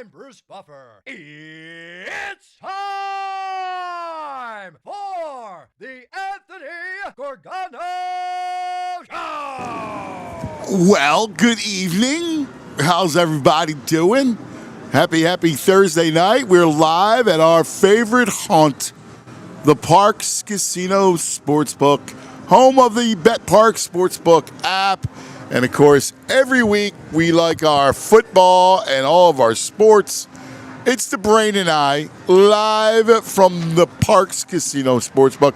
I'm Bruce Buffer. It's time for the Anthony Gorgano Show! Well, good evening. How's everybody doing? Happy Thursday night. We're live at our favorite haunt, the Parx Casino Sportsbook, home of the Parx Sportsbook app. And of course, every week we like our football and all of our sports. It's the Brain and I, live from the Parx Casino Sportsbook.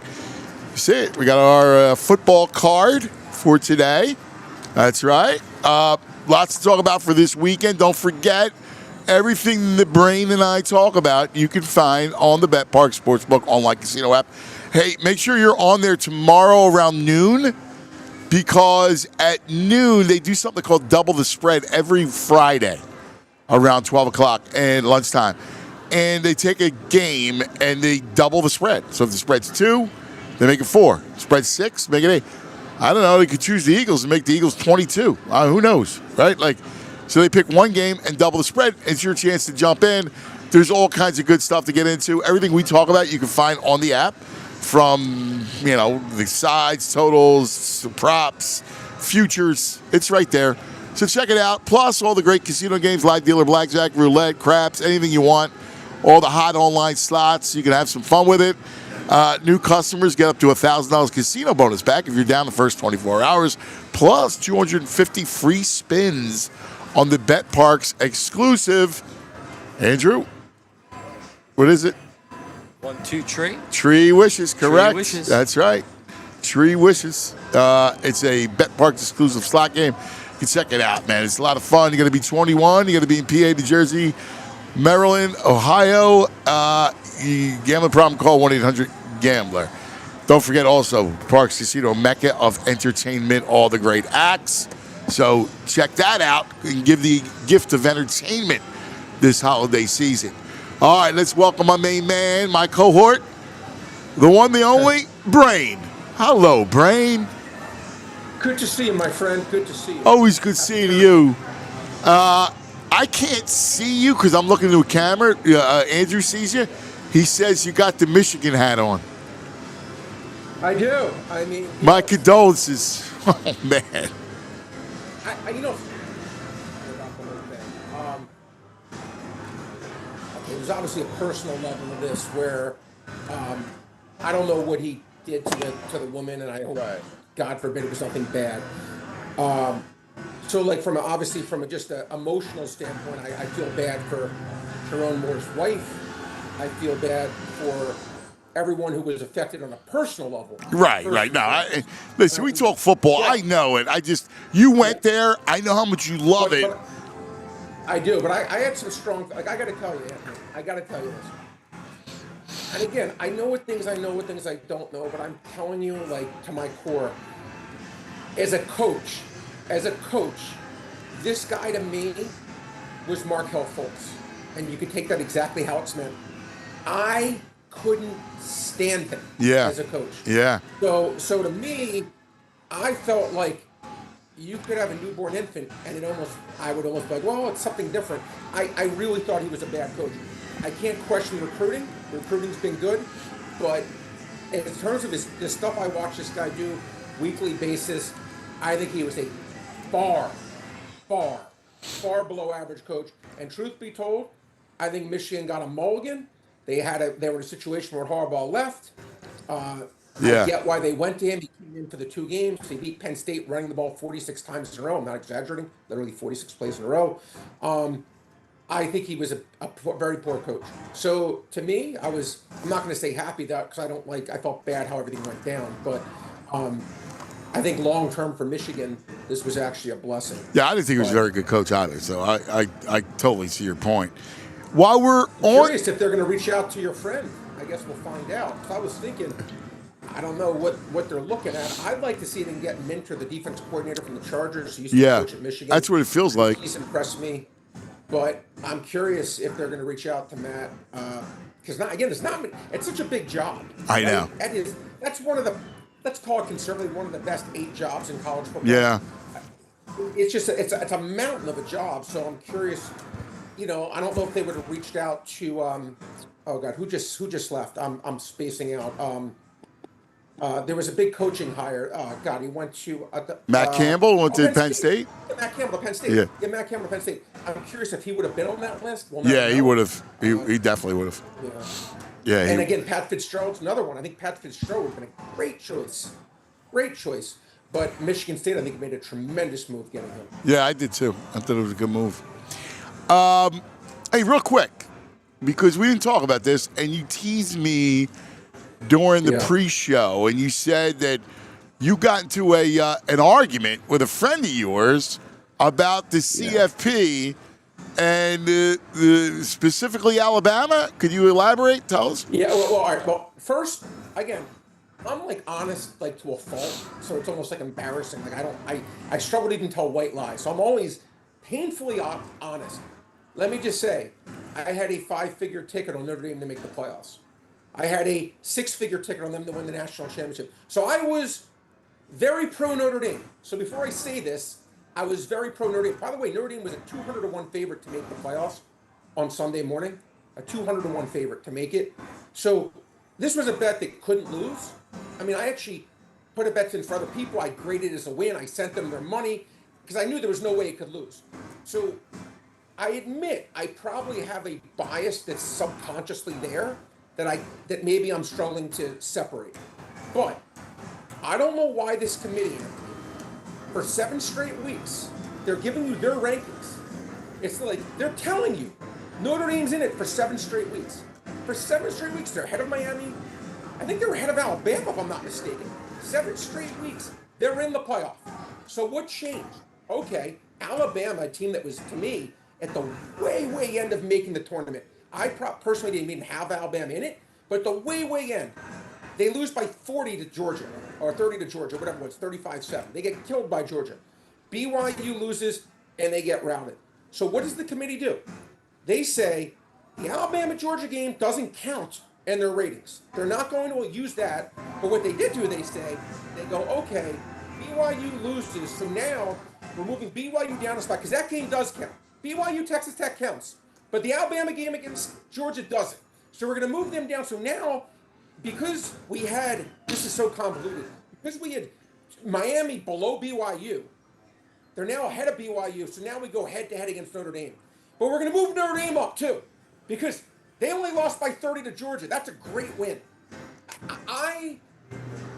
You see it, we got our football card for today. That's right. Lots to talk about for this weekend. Don't forget, everything the Brain and I talk about, you can find on the Parx Sportsbook online casino app. Hey, make sure you're on there tomorrow around noon, because at noon they do something called Double the Spread every Friday around 12 o'clock and lunchtime. And they take a game and they double the spread. So if the spread's 2, they make it 4. Spread 6, make it 8. I don't know. They could choose the Eagles and make the Eagles 22. Who knows, right? So they pick one game and double the spread. It's your chance to jump in. There's all kinds of good stuff to get into. Everything we talk about you can find on the app, from, the sides, totals, props, futures. It's right there. So check it out. Plus all the great casino games, live dealer, blackjack, roulette, craps, anything you want. All the hot online slots. You can have some fun with it. New customers get up to $1,000 casino bonus back if you're down the first 24 hours. Plus 250 free spins on the Parx exclusive. Andrew, what is it? 1, 2, tree. Tree Wishes, correct. Tree Wishes. That's right. Tree Wishes. It's a Parx exclusive slot game. You can check it out, man. It's a lot of fun. You got to be 21. You got to be in PA, New Jersey, Maryland, Ohio. You gambling problem, call 1-800-GAMBLER. Don't forget also Parx Casino, mecca of entertainment, all the great acts. So check that out and give the gift of entertainment this holiday season. All right, let's welcome my main man, my cohort, the one, the only, Brain. Hello, Brain. Good to see you, my friend. Good to see you. Always good seeing you. I can't see you because I'm looking into a camera. Andrew sees you. He says you got the Michigan hat on. I do. I mean, my condolences. Oh, man. It was obviously a personal level of this where I don't know what he did to the woman, and I hope, God forbid, it was nothing bad. So, from just an emotional standpoint, I feel bad for Sharon Moore's wife. I feel bad for everyone who was affected on a personal level. Right. No, listen, we talk football. I know it. You went there. I know how much you love it. I do, but I had some strong, I got to tell you, Anthony, I got to tell you this. And again, I know what things I know, what things I don't know, but I'm telling you, to my core, as a coach, this guy to me was Markelle Fultz. And you could take that exactly how it's meant. I couldn't stand him as a coach. Yeah. So to me, I felt like you could have a newborn infant, and I would almost be like, well, it's something different. I really thought he was a bad coach. I can't question recruiting. Recruiting's been good, but in terms of the stuff I watch this guy do weekly basis, I think he was a far below average coach. And truth be told, I think Michigan got a mulligan. They were in a situation where Harbaugh left. I get why they went to him. He came in for the 2 games. They beat Penn State running the ball 46 times in a row. I'm not exaggerating. Literally 46 plays in a row. I think he was a very poor coach. So to me, I'm not going to say happy because I felt bad how everything went down. But I think long term for Michigan, this was actually a blessing. Yeah, I didn't think he was a very good coach either. So I totally see your point. While we're curious if they're going to reach out to your friend. I guess we'll find out. I was thinking, I don't know what they're looking at. I'd like to see them get Minter, the defense coordinator from the Chargers. He used to coach at Michigan. That's what it feels like. He's impressed me. But I'm curious if they're going to reach out to Matt. Because, it's such a big job. I know. That's one of the, let's call it conservatively, one of the best 8 jobs in college football. Yeah. It's just, it's a mountain of a job. So I'm curious I don't know if they would have reached out to. Oh God, who just left? I'm spacing out. There was a big coaching hire. God, he went to Matt Campbell went to Penn State. Yeah, Matt Campbell to Penn State. Yeah. Matt Campbell to Penn State. I'm curious if he would have been on that list. We'll Yeah, he know. would have. He definitely would have. Yeah. Yeah. And again, Pat Fitzgerald's another one. I think Pat Fitzgerald would have been a great choice. Great choice. But Michigan State, I think, made a tremendous move getting him. Yeah, I did too. I thought it was a good move. Hey, real quick, because we didn't talk about this, and you teased me during the pre-show, and you said that you got into an argument with a friend of yours about the CFP and specifically Alabama. Could you elaborate? Tell us. Yeah. Well, all right. Well, first, again, I'm like honest, like to a fault. So it's almost like embarrassing. Like I struggle to even tell white lies. So I'm always painfully honest. Let me just say, I had a 5-figure ticket on Notre Dame to make the playoffs. I had a 6-figure ticket on them to win the national championship. So I was very pro Notre Dame. So before I say this, I was very pro Notre Dame. By the way, Notre Dame was a 200-1 favorite to make the playoffs on Sunday morning. A 200-1 favorite to make it. So this was a bet that couldn't lose. I mean, I actually put a bet in for other people. I graded it as a win. I sent them their money because I knew there was no way it could lose. So I admit I probably have a bias that's subconsciously there that maybe I'm struggling to separate. But I don't know why this committee, for 7 straight weeks, they're giving you their rankings. It's like they're telling you Notre Dame's in it for 7 straight weeks. For 7 straight weeks, they're ahead of Miami. I think they're ahead of Alabama, if I'm not mistaken. 7 straight weeks, they're in the playoff. So what changed? Okay, Alabama, a team that was, to me, at the way end of making the tournament. I personally didn't even have Alabama in it, but the way end, they lose by 40 to Georgia, or 30 to Georgia, whatever it was, 35-7. They get killed by Georgia. BYU loses, and they get routed. So what does the committee do? They say the Alabama-Georgia game doesn't count in their ratings. They're not going to use that, but what they did do, they go, okay, BYU loses, so now we're moving BYU down a spot, because that game does count. BYU Texas Tech counts, but the Alabama game against Georgia doesn't. So we're going to move them down. So now, because we had, this is so convoluted, because we had Miami below BYU, they're now ahead of BYU. So now we go head-to-head against Notre Dame. But we're going to move Notre Dame up too, because they only lost by 30 to Georgia. That's a great win. I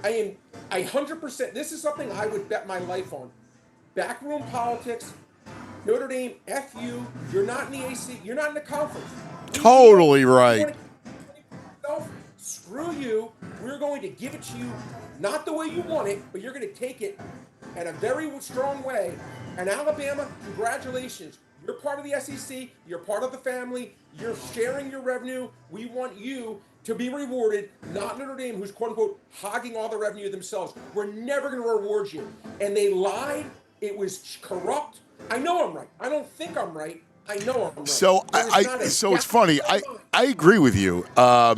am 100%. This is something I would bet my life on. Backroom politics. Notre Dame, F you. You're not in the AC. You're not in the conference. Totally right. Screw you. We're going to give it to you, not the way you want it, but you're going to take it in a very strong way. And Alabama, congratulations. You're part of the SEC. You're part of the family. You're sharing your revenue. We want you to be rewarded, not Notre Dame, who's quote-unquote hogging all the revenue themselves. We're never going to reward you. And they lied. It was corrupt. I know I'm right. I don't think I'm right. I know I'm right. So it's funny. I agree with you. I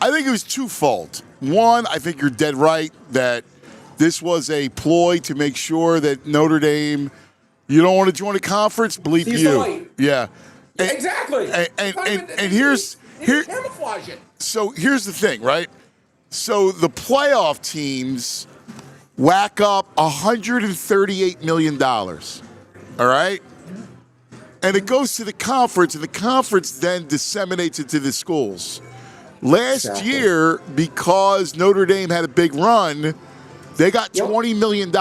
think it was twofold. One, I think you're dead right that this was a ploy to make sure that Notre Dame, you don't want to join a conference, bleep you. Yeah. And, exactly. And here's camouflage it. So here's the thing, right? So the playoff teams whack up $138 million. All right? And it goes to the conference, and the conference then disseminates it to the schools. Last year, because Notre Dame had a big run, they got $20 million.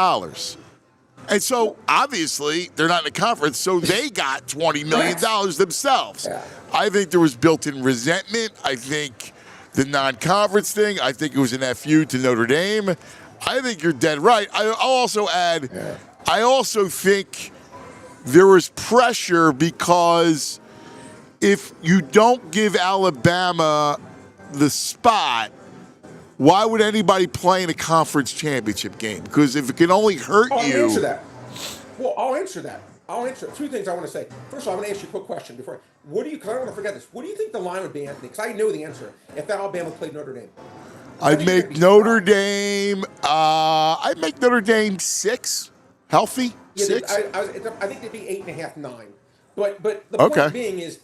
And so, obviously, they're not in the conference, so they got $20 million themselves. Yeah. I think there was built-in resentment. I think the non-conference thing, I think it was an FU to Notre Dame. I think you're dead right. I'll also add, I also think there was pressure because if you don't give Alabama the spot, why would anybody play in a conference championship game? Because if it can only hurt you. I'll answer that. Well, I'll answer that. I'll answer it. 2 things I want to say. First of all, I'm going to ask you a quick question before. Because I don't want to forget this. What do you think the line would be, Anthony? Because I know the answer. If Alabama played Notre Dame. I'd make Notre Dame. I'd make Notre Dame 6, healthy. Yeah, 6. I think they'd be 8.5, 9. But the point being is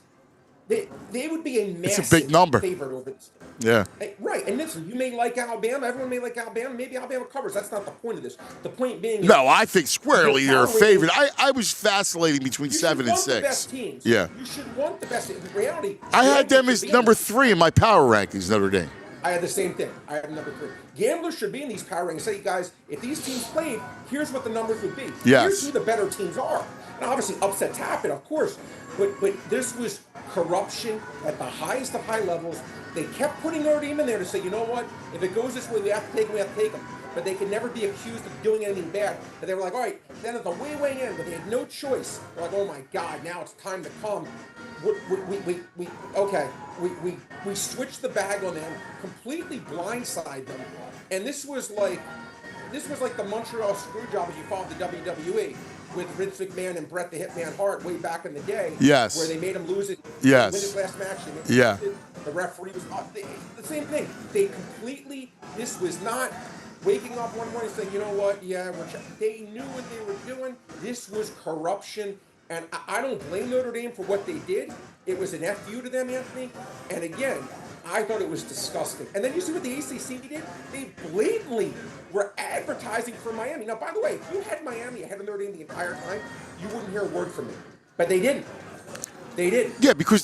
they would be a massive it's a big number. favorite over this. Yeah. Right. And listen, you may like Alabama. Everyone may like Alabama. Maybe Alabama covers. That's not the point of this. The point being is, no, I think squarely they're a favorite. ratings- I was vacillating between you 7 should and want 6. the best teams. Yeah. You should want the best. In reality, I had them gamblers as should be number in 3 in my power rankings, Notre Dame. I had the same thing. I had number 3. Gamblers should be in these power rankings. Say, guys, if these teams played, here's what the numbers would be. Yes. Here's who the better teams are. And obviously, upsets happen, of course. But this was corruption at the highest of high levels. They kept putting Notre Dame in there to say, you know what? If it goes this way, we have to take them. We have to take them. But they could never be accused of doing anything bad. But they were like, all right. Then at the way end, but they had no choice. They're like, oh my God, now it's time to come. We switched the bag on them, completely blindside them, and this was like the Montreal Screwjob as you followed the WWE with Vince McMahon and Bret the Hitman Hart way back in the day. Yes. Where they made him lose it. Yes. Win his last match. Yeah. The referee was the same thing. They completely. This was not waking up one morning saying, you know what? Yeah, they knew what they were doing. This was corruption. And I don't blame Notre Dame for what they did. It was an FU to them, Anthony. And again, I thought it was disgusting. And then you see what the ACC did? They blatantly were advertising for Miami. Now, by the way, if you had Miami ahead of Notre Dame the entire time, you wouldn't hear a word from me. But they didn't. They didn't. Yeah, because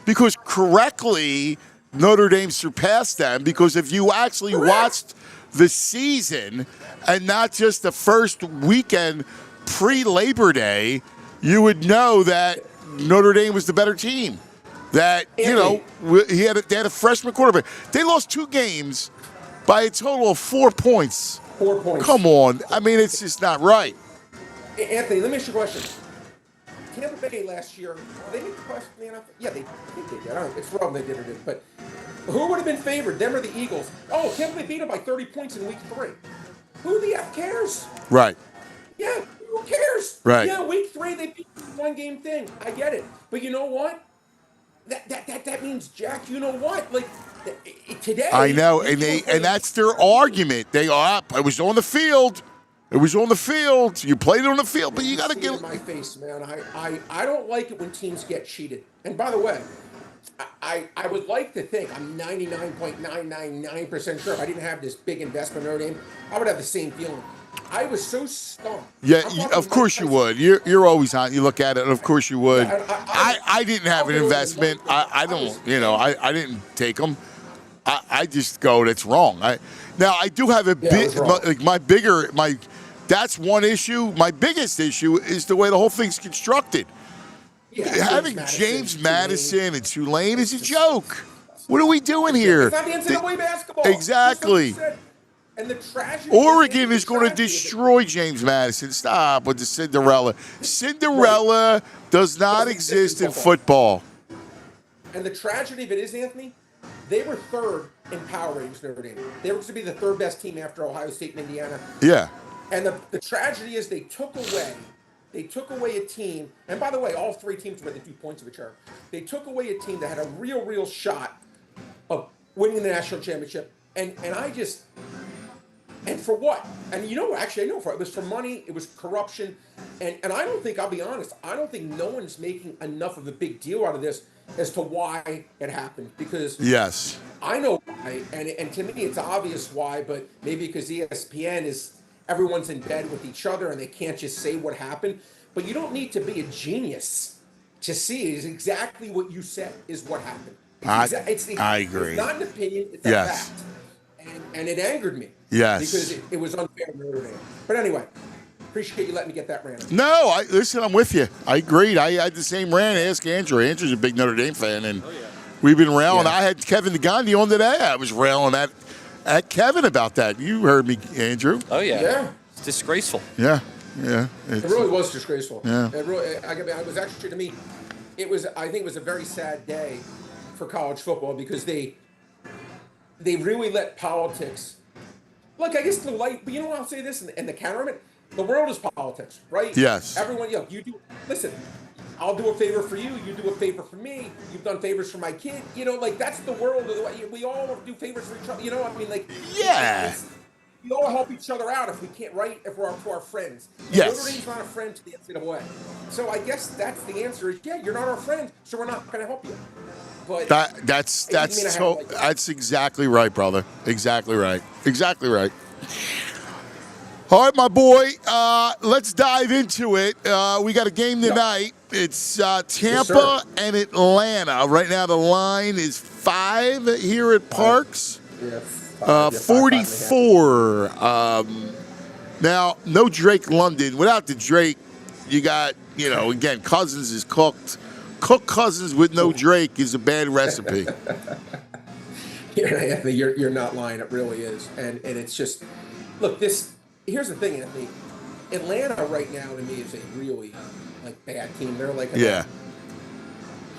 because correctly, Notre Dame surpassed them. Because if you actually watched the season and not just the first weekend pre-Labor Day, you would know that Notre Dame was the better team. That, Anthony, they had a freshman quarterback. They lost 2 games by a total of 4 points. 4 points. Come on. I mean, it's just not right. Anthony, let me ask you a question. Tampa Bay last year, did they make the playoffs in the NFL? Yeah, they did. I don't know. It's wrong they did or didn't. But who would have been favored, them or the Eagles? Oh, Tampa Bay beat them by 30 points in week 3. Who the F cares? Right. Yeah, who cares? Right. Yeah, week 3 they beat the one-game thing. I get it. But you know what? That means, Jack, you know what? Like, today... I know, and that's their argument. They are up. It was on the field. It was on the field. You played it on the field, but you got to get in my face, man. I don't like it when teams get cheated. And by the way, I would like to think I'm 99.999% sure if I didn't have this big investment in Notre Dame, I would have the same feeling. I was so stumped. Yeah, of course you would. You're always on. You look at it, and of course you would. I didn't have an investment. I don't. I didn't take them. I just go, that's wrong. Now I do have a big like that's one issue. My biggest issue is the way the whole thing's constructed. Yeah, having James Madison and Tulane is a joke. What are we doing here? It's not the NCAA basketball. Exactly. And the tragedy Oregon is going to destroy James Madison. Stop with the Cinderella. Cinderella does not exist in football. And the tragedy of it is, Anthony, they were third in power ratings, Notre Dame. They were going to be the third best team after Ohio State and Indiana. Yeah. And the tragedy is they took away a team, and by the way, all 3 teams were within 2 points of each other. They took away a team that had a real shot of winning the national championship. And for what? And actually I know for it was for money, it was corruption. And I don't think, I'll be honest, I don't think no one's making enough of a big deal out of this as to why it happened. Because yes, I know why, and to me it's obvious why, but maybe because ESPN is everyone's in bed with each other and they can't just say what happened. But you don't need to be a genius to see it is exactly what you said is what happened. I agree. It's not an opinion, it's a fact. And it angered me. Yes. Because it was unfair to Notre Dame. But anyway, appreciate you letting me get that rant. No, listen, I'm with you. I agreed. I had the same rant. Ask Andrew. Andrew's a big Notre Dame fan, and we've been railing. Yeah. I had Kevin Gandhi on today. I was railing at Kevin about that. You heard me, Andrew. Oh, yeah. Yeah. It's disgraceful. Yeah. It really was disgraceful. Yeah. It was actually, to me, I think it was a very sad day for college football because they really let politics. Look, I guess the light, but I'll say this and the counter of it. The world is politics, right? Yes. Everyone, you do. Listen, I'll do a favor for you. You do a favor for me. You've done favors for my kid. That's the world. We all do favors for each other. Yeah. we all help each other out if we can't write, if we're to our friends. And Yes. Notre Dame's not a friend to the NCAA. So I guess that's the answer is, yeah, you're not our friend, so we're not going to help you. But that's exactly right, brother. Exactly right. Exactly right. All right, my boy. Let's dive into it. We got a game tonight. It's Tampa and Atlanta. Right now, the line is 5 here at Parx. 44. Now, no Drake London. Without the Drake, you got, again, Cousins is cooked. Cook Cousins with no Drake is a bad recipe. Anthony, you're not lying. It really is. And it's just, look, here's the thing, Anthony. Atlanta right now, to me, is a really, bad team. They're like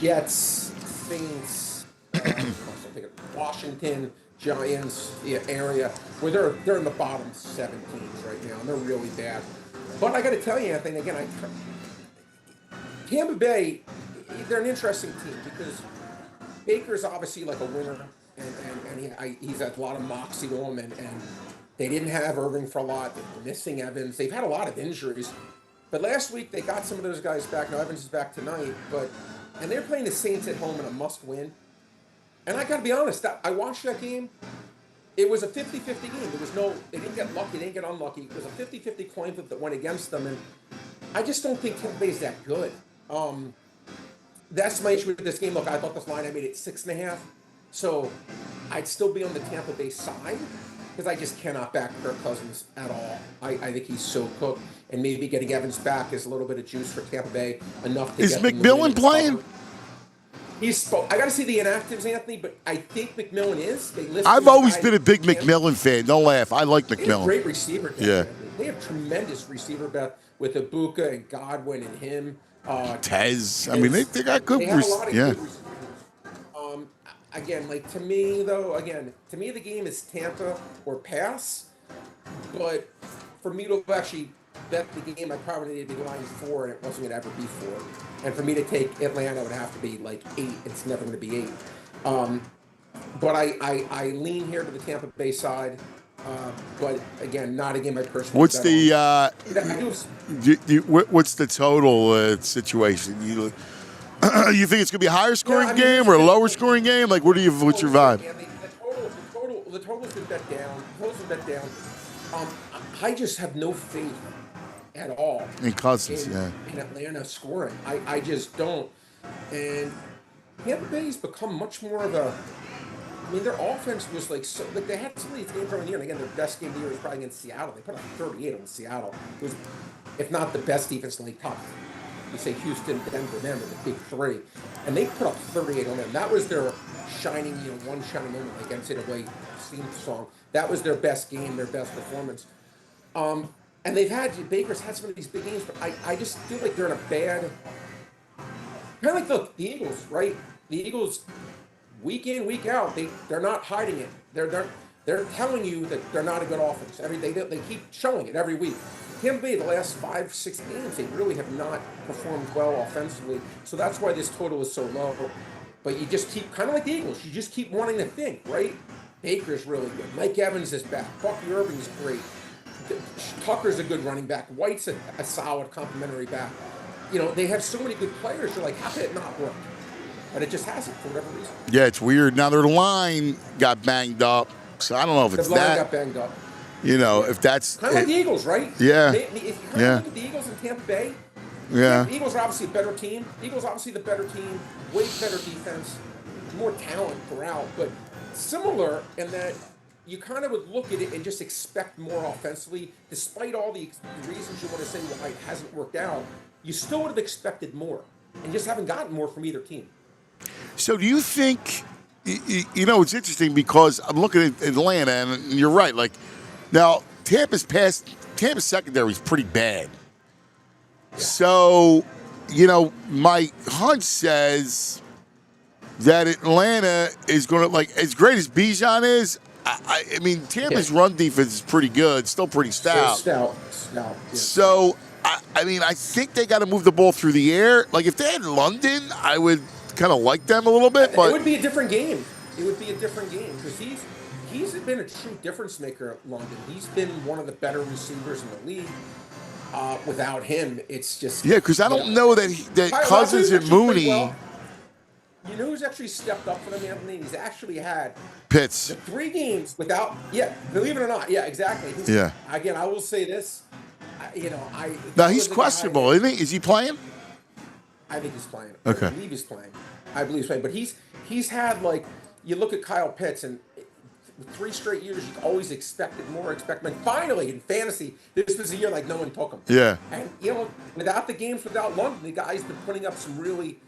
Jets, Saints, Washington, Giants area, where they're in the bottom 7 teams right now, and they're really bad. But I got to tell you, Anthony, again, Tampa Bay, they're an interesting team because Baker's obviously like a winner, and he's had a lot of moxie to him, and they didn't have Irving for a lot. They're missing Evans. They've had a lot of injuries. But last week, they got some of those guys back. Now, Evans is back tonight, and they're playing the Saints at home in a must-win. And I got to be honest, I watched that game. It was a 50-50 game. They didn't get lucky, they didn't get unlucky. It was a 50-50 coin flip that went against them, and I just don't think Tampa Bay is that good. That's my issue with this game. Look, I thought this line, I made it 6.5. So I'd still be on the Tampa Bay side because I just cannot back Kirk Cousins at all. I think he's so cooked. And maybe getting Evans back is a little bit of juice for Tampa Bay, enough to get them McMillan playing? I got to see the inactives, Anthony, but I think McMillan is. I've always been a big McMillan fan. Don't laugh. I like McMillan. They have great receiver. Yeah. They have tremendous receiver depth with Ibuka and Godwin and him. Tez. I mean, they got good. They have a lot of good receivers. Again, to me, the game is Tampa or pass. But for me to actually bet the game, I probably need to be line 4, and it wasn't going to ever be 4. And for me to take Atlanta, it would have to be 8. It's never going to be 8. But I lean here to the Tampa Bay side. But again, not a game I personally. What's what's the total situation? You think it's going to be a higher scoring game or a lower scoring game? What's your vibe? The total's been bet down. I just have no faith at all in Cousins, in Atlanta scoring. I just don't. And Tampa Bay's become much more of a. I mean, their offense was they had some of these games early in the year, and again, their best game of the year was probably against Seattle. They put up 38 on Seattle. It was, if not the best defense in the league, top. You say Houston, Denver, them are the big 3, and they put up 38 on them. That was their shining, one shining moment, like NCAA theme song. That was their best game, their best performance. And Baker's had some of these big games, but I just feel like they're in a bad. Kind of like the Eagles, right? The Eagles. Week in, week out, they're not hiding it. They're telling you that they're not a good offense. They keep showing it every week. Tampa Bay, the last 5-6 games, they really have not performed well offensively. So that's why this total is so low. But you just keep, kind of like the Eagles, you just keep wanting to think, right? Baker's really good. Mike Evans is back. Bucky Irving's great. Tucker's a good running back. White's a solid complimentary back. They have so many good players. You're like, how could it not work? But it just hasn't for whatever reason. Yeah, it's weird. Now their line got banged up, so I don't know if it's that. The line got banged up. If that's kind of like the Eagles, right? Yeah. If you look at the Eagles in Tampa Bay, the Eagles are obviously a better team. Eagles obviously the better team, way better defense, more talent throughout, but similar in that you kind of would look at it and just expect more offensively, despite all the reasons you want to say why it hasn't worked out. You still would have expected more, and just haven't gotten more from either team. So do you think, it's interesting because I'm looking at Atlanta, and you're right. Now, Tampa's secondary is pretty bad. Yeah. So, my hunch says that Atlanta is going to, as great as Bijan is, I mean, Tampa's run defense is pretty good, still pretty stout. Stout. Yeah. So, I think they got to move the ball through the air. If they had London, I would kind of like them a little bit, but it would be a different game. Because he's been a true difference maker at London. He's been one of the better receivers in the league. Without him, it's just because I don't know that I'll tell you Cousins who's and actually played Mooney. well. You know who's actually stepped up for them, Anthony? He's actually had Pitts. the 3 games without. Yeah, believe it or not. Yeah, exactly. Yeah. Again, I will say this. Now he's questionable, isn't he? Is he playing? I think he's playing. Okay. I believe he's playing. But he's had, like, you look at Kyle Pitts, and 3 straight years you always expected more. Finally in fantasy, this was a year like no one took him. Yeah. And without the games, without London, the guy's been putting up some really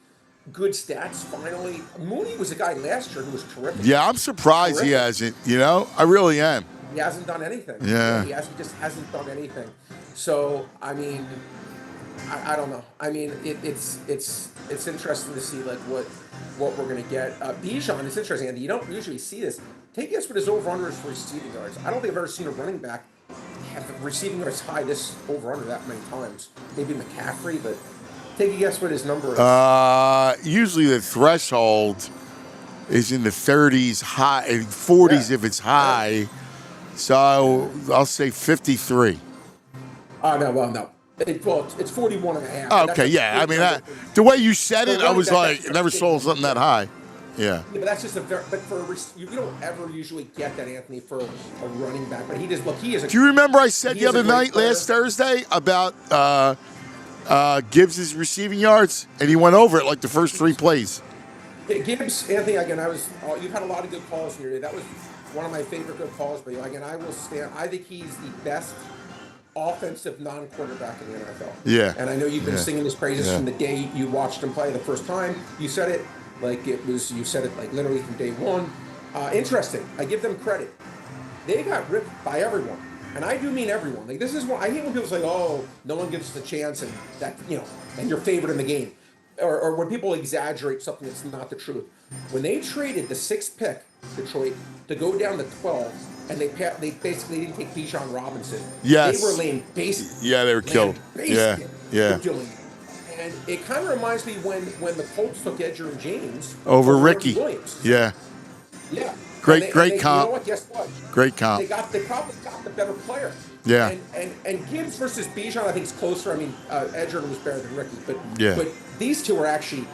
good stats. Finally, Mooney was a guy last year who was terrific. Yeah, I'm surprised he hasn't. I really am. He hasn't done anything. Yeah. He just hasn't done anything. So I mean, I don't know. I mean, it's interesting to see like what we're gonna get. Bijan, it's interesting, Andy. You don't usually see this. Take a guess what his over/under is for receiving yards. I don't think I've ever seen a running back have receiving yards high this over/under that many times. Maybe McCaffrey, but take a guess what his number is. Usually the threshold is in the 30s, high, 40s if it's high. So I'll say 53. No. It's 41 and a half. Oh, okay, yeah. I mean, the way you said it, I was like, never saw something that high. Yeah. But that's just you don't ever usually get that, Anthony, for a running back. But he is. Do you remember I said the other night, last Thursday, about Gibbs' receiving yards, and he went over it like the first 3 plays. Gibbs, Anthony, again, you've had a lot of good calls here today. That was one of my favorite good calls, but again, I will stand. I think he's the best offensive non-quarterback in the NFL. Yeah. And I know you've been singing his praises from the day you watched him play the first time. You said it like you said it like literally from day one. Interesting. I give them credit. They got ripped by everyone. And I do mean everyone. Like, this is what I hate when people say, "Oh, no one gives us a chance," and that and you're favored in the game, or when people exaggerate something that's not the truth. When they traded the 6th pick, Detroit, to go down to 12, and they basically didn't take Bijan Robinson. Yes. They were laying base. Yeah, they were killed. Yeah. Doing it. And it kind of reminds me when the Colts took Edgerrin James over Ricky Williams. Yeah. Yeah. Great comp. You know what? Guess what? Great comp. They probably got the better player. Yeah. And Gibbs versus Bijan, I think is closer. I mean, Edgerrin was better than Ricky, but these two are actually,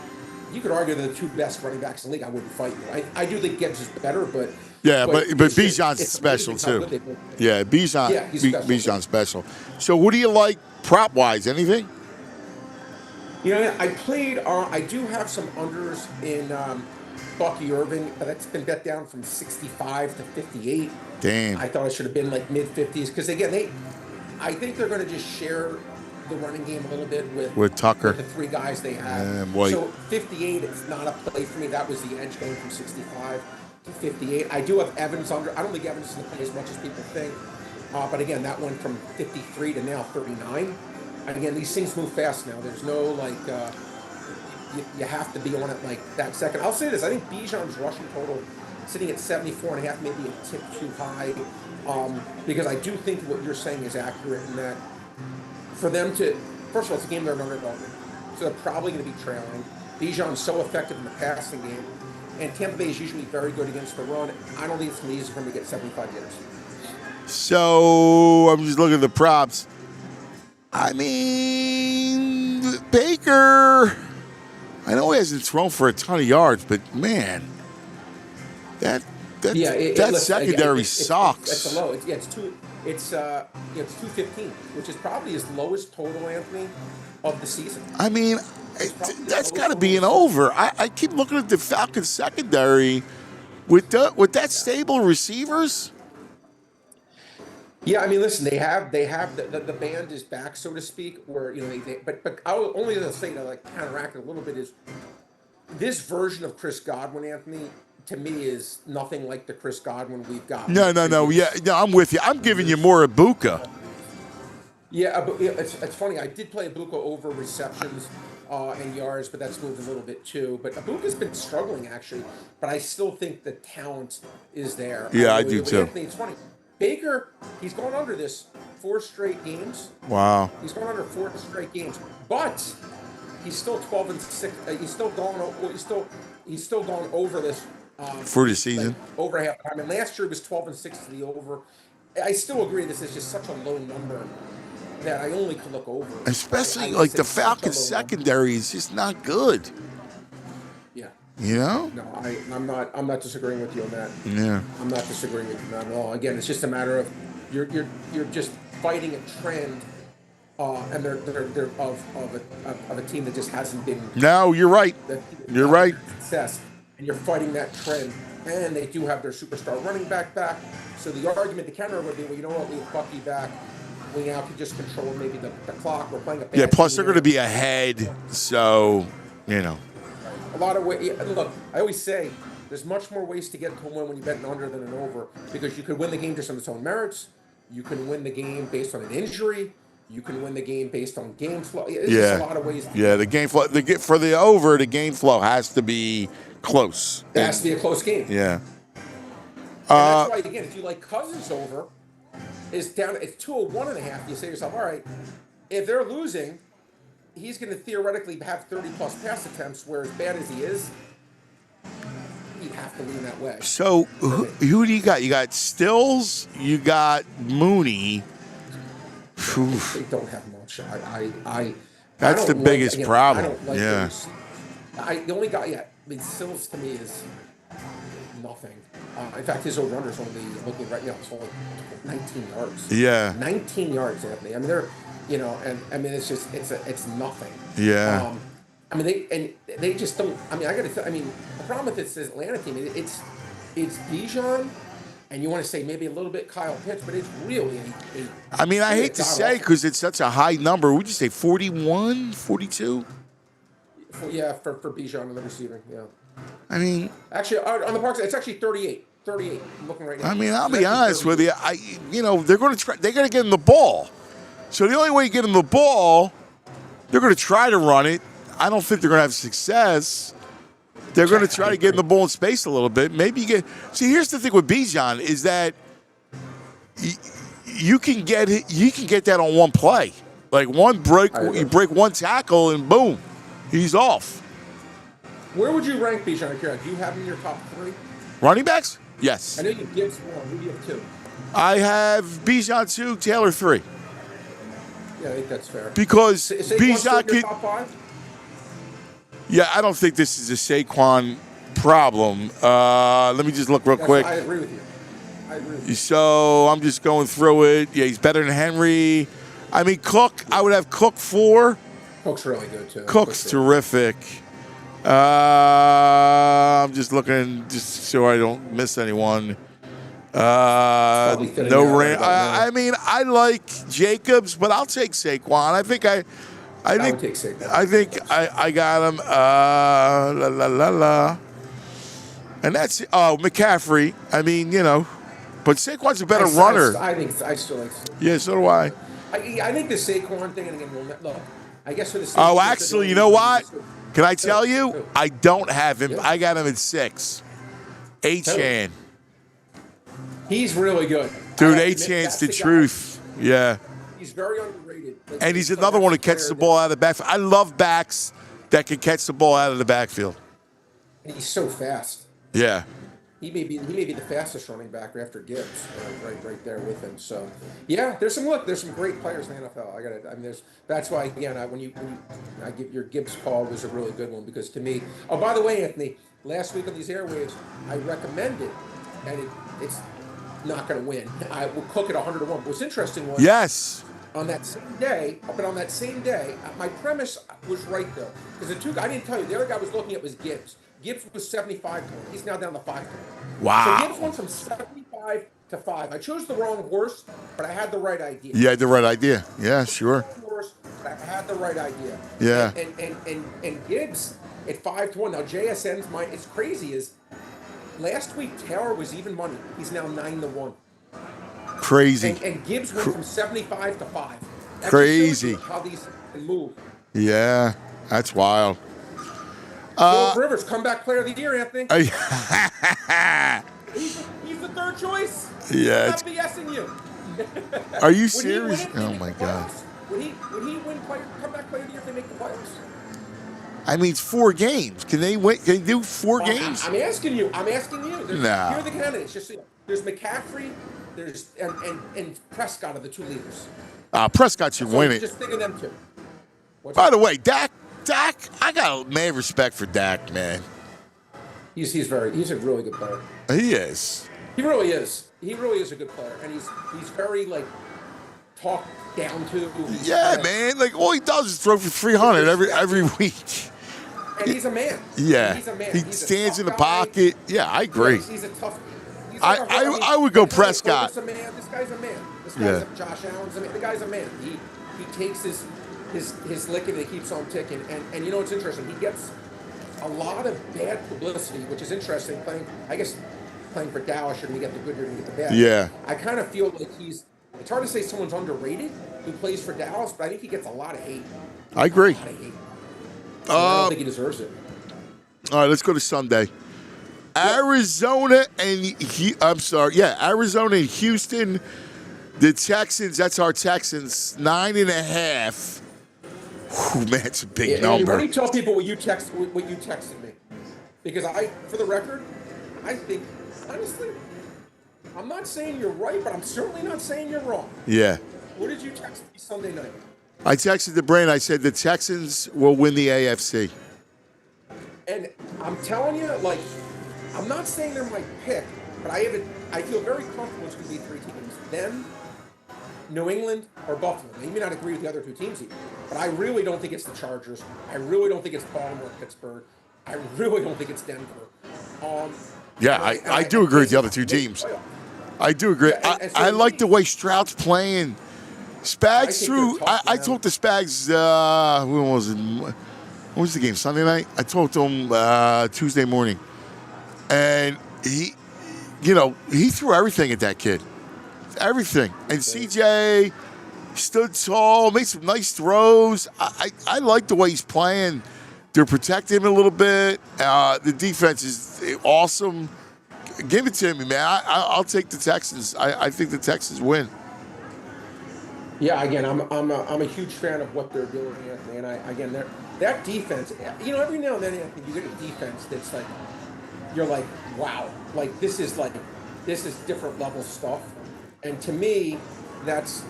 you could argue they're the 2 best running backs in the league. I wouldn't fight you. I do think Gibbs is better, but Bijan's special too. Yeah, Bijan's special. So, what do you like prop wise? Anything? I do have some unders in Bucky Irving, but that's been bet down from 65 to 58. Damn. I thought it should have been like mid-50s because again, I think they're going to just share the running game a little bit with Tucker, with the 3 guys they have. So 58, it's not a play for me. That was the edge going from 65 to 58. I do have Evans under. I don't think Evans is going to play as much as people think. But again, that went from 53 to now 39. And again, these things move fast now. There's no you have to be on it like that second. I'll say this. I think Bijan's rushing total sitting at 74 and a half, maybe a tip too high. Because I do think what you're saying is accurate in that for them to, first of all, it's a game they're underdog in. So they're probably going to be trailing. Bijan's so effective in the passing game. And Tampa Bay is usually very good against the run. I don't think it's going to be easy for him to get 75 yards. So I'm just looking at the props. I mean, Baker, I know he hasn't thrown for a ton of yards, but man, that secondary sucks. It's a low. It's 215, which is probably his lowest total, Anthony, of the season. I mean, that's got to be an over. I keep looking at the Falcons secondary with that stable receivers. Yeah, I mean, listen, they have the band is back, so to speak. Where but I will only say to like counteract it a little bit is this version of Chris Godwin, Anthony, to me is nothing like the Chris Godwin we've got. No, I'm with you. I'm giving you more Ibuka. Yeah, but it's funny. I did play Ibuka over receptions and yards, but that's moved a little bit too. But Ibuka's been struggling actually, but I still think the talent is there. Yeah, I do too. Anthony, it's funny. Baker, he's gone under this 4 straight games. Wow. He's gone under 4 straight games, but he's still 12-6. He's still gone over this For the season. Like over half time. And last year it was 12-6 to the over. I still agree this is just such a low number that I only could look over. Especially I like the it's such a Falcons low number. secondary is just not good. Yeah. You know? No, I'm not disagreeing with you on that. Yeah. I'm not disagreeing with you at all. Again, it's just a matter of you're just fighting a trend, and they're of a team that just hasn't been. No, you're right. You're right. Success, and you're fighting that trend, and they do have their superstar running back. So the argument, the counter would be, well, you know what, we have Bucky back. We now can just control maybe the clock. We're playing a bad Plus team they're going to be ahead, so you know. a lot of ways. Look, I always say there's much more ways to get to a win when you bet an under than an over, because you could win the game just on its own merits. You can win the game based on an injury. You can win the game based on game flow. There's just a lot of ways. Yeah, the game flow. For the over, the game flow has to be close. It has to be a close game. Yeah. And that's why, again, if you like Cousins over, it's 201.5. You say to yourself, all right, if they're losing, he's going to theoretically have 30-plus pass attempts, where as bad as he is, you have to lean that way. So who do you got? You got Stills. You got Mooney. They don't have much. That's the biggest problem. I don't like yeah. those. The only guy, Sills to me is nothing. In fact, his over-under is only, looking right now, it's only 19 yards. Yeah. 19 yards, Anthony. I mean, they're, it's just, it's nothing. Yeah. They just don't. The problem with this Atlanta team, it's Bijan, and you want to say maybe a little bit Kyle Pitts, but it's really I hate to say, because it's such a high number. Would you say 41, 42? Yeah, for Bijan on the receiving, yeah. Actually, on the Parx, it's actually 38. 38. I'm looking right now. I'll be honest with you. They're going to try. They got to get him the ball. So the only way you get him the ball, they're going to try to run it. I don't think they're going to have success. They're going to try to get him the ball in space a little bit. Maybe you get. See, here's the thing with Bijan is that you can get that on one play, like one break. You break one tackle and boom, he's off. Where would you rank Bijan? Do you have him in your top 3? Running backs? Yes. I know you have Gibbs 1. Who do you have 2? I have Bijan 2, Taylor 3. Yeah, I think that's fair. Because Bijan could. Top 5? Yeah, I don't think this is a Saquon problem. Let me just look real quick. I agree with you. So I'm just going through it. Yeah, he's better than Henry. Cook, I would have Cook 4. Cook's really good, too. Cook's terrific. I'm just looking just so I don't miss anyone. No rain. I like Jacobs, but I'll take Saquon. I think I would take Saquon. I think I got him. And that's McCaffrey. But Saquon's a better runner. I still like Saquon. Yeah, so do I. I think the Saquon thing, and again, look, I guess for the Saquon. Oh, actually, you know what? Can I tell you? I don't have him. I got him at 6. Achane. He's really good. Dude, Achane's the truth. Yeah. He's very underrated. And he's another one who catches the ball out of the backfield. I love backs that can catch the ball out of the backfield. And he's so fast. Yeah. He may be the fastest running back after Gibbs, right there with him. So, yeah, there's some great players in the NFL. That's why again, I give your Gibbs call was a really good one, because to me. Oh, by the way, Anthony, last week on these airwaves, I recommended, and it's not going to win. I will Cook at 100 to 1. What's interesting was on that same day, my premise was right though, because I didn't tell you, the other guy I was looking at was Gibbs. Gibbs was 75 to 1. He's now down to 5 to 1. Wow. So Gibbs went from 75 to 5. I chose the wrong horse, but I had the right idea. You had the right idea. Yeah, sure. I had the right idea. Yeah. And Gibbs at 5 to 1. Now JSN's mind. It's crazy. Is last week Taylor was even money. He's now 9 to 1. Crazy. And Gibbs went from 75 to 5. That crazy. How these can move. Yeah, that's wild. Philip Rivers, comeback player of the year, Anthony. He's the third choice. Yeah. I'm not BSing you. Are you serious? Oh my God. Would he win comeback player of the year if they make the playoffs? I mean, it's 4 games. Can they win? Can they do 4 games? I'm asking you. There's, No. Here are the candidates. Just so you know. There's McCaffrey. There's and Prescott are the 2 leaders. Prescott should win it. Just think of them 2. By the way, Dak, I got mad respect for Dak, man. He's a really good player. He is. He really is. He really is a good player, and he's very like talked down to. Yeah, man. Like all he does is throw for 300 every week. And he's a man. Yeah, he's a man. He stands in the pocket. Yeah, I agree. He's a tough. I would go Prescott. This guy's a man. This guy's Josh Allen's a man. The guy's a man. He takes his licking and he keeps on ticking. And you know what's interesting? He gets a lot of bad publicity, which is interesting. Playing for Dallas, you're going to get the good, you're going to get the bad. Yeah. I kind of feel like it's hard to say someone's underrated who plays for Dallas, but I think he gets a lot of hate. I agree. I don't think he deserves it. All right, let's go to Sunday. Arizona and Arizona and Houston. The Texans, that's our Texans, 9.5. Whew, man, it's a big number. Let me tell people what you texted me. Because for the record, I think, honestly, I'm not saying you're right, but I'm certainly not saying you're wrong. Yeah. What did you text me Sunday night? I texted the brain. I said the Texans will win the AFC. And I'm telling you, like, I'm not saying they're my pick, but I feel very comfortable it's going to be 3 teams. Them, New England, or Buffalo. Now, you may not agree with the other 2 teams even, but I really don't think it's the Chargers. I really don't think it's Baltimore, Pittsburgh. I really don't think it's Denver. I do agree with the other 2 teams. I do agree. I like the way Stroud's playing. Spags threw. I talked to Spags. When was it? What was the game? Sunday night. I talked to him Tuesday morning, and he threw everything at that kid, everything. And CJ stood tall, made some nice throws. I like the way he's playing. They're protecting him a little bit. The defense is awesome. Give it to me, man. I'll take the Texans. I think the Texans win. Yeah, again, I'm a huge fan of what they're doing, Anthony. And that defense. Every now and then, Anthony, you get a defense that's like, you're like, wow, like this is different level stuff. And to me, that's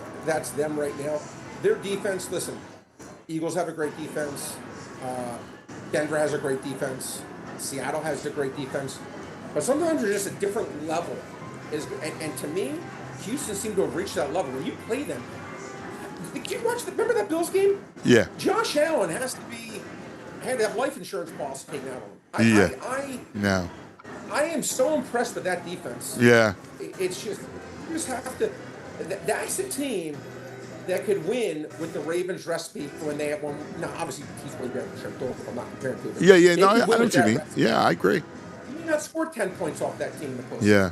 them right now. Their defense. Listen, Eagles have a great defense. Denver has a great defense. Seattle has a great defense. But sometimes they're just a different level. And to me, Houston seemed to have reached that level. When you play them, did you remember that Bills game? Yeah. Josh Allen had to have life insurance policy taken out on him. I am so impressed with that defense. Yeah. It's just, you just have to, that's a team that could win with the Ravens recipe when they have one. Now, obviously, he's way better than Trent Dilfer. I'm not comparing to them. I know what you mean. Recipe. Yeah, I agree. You may not score 10 points off that team in the postseason. Yeah.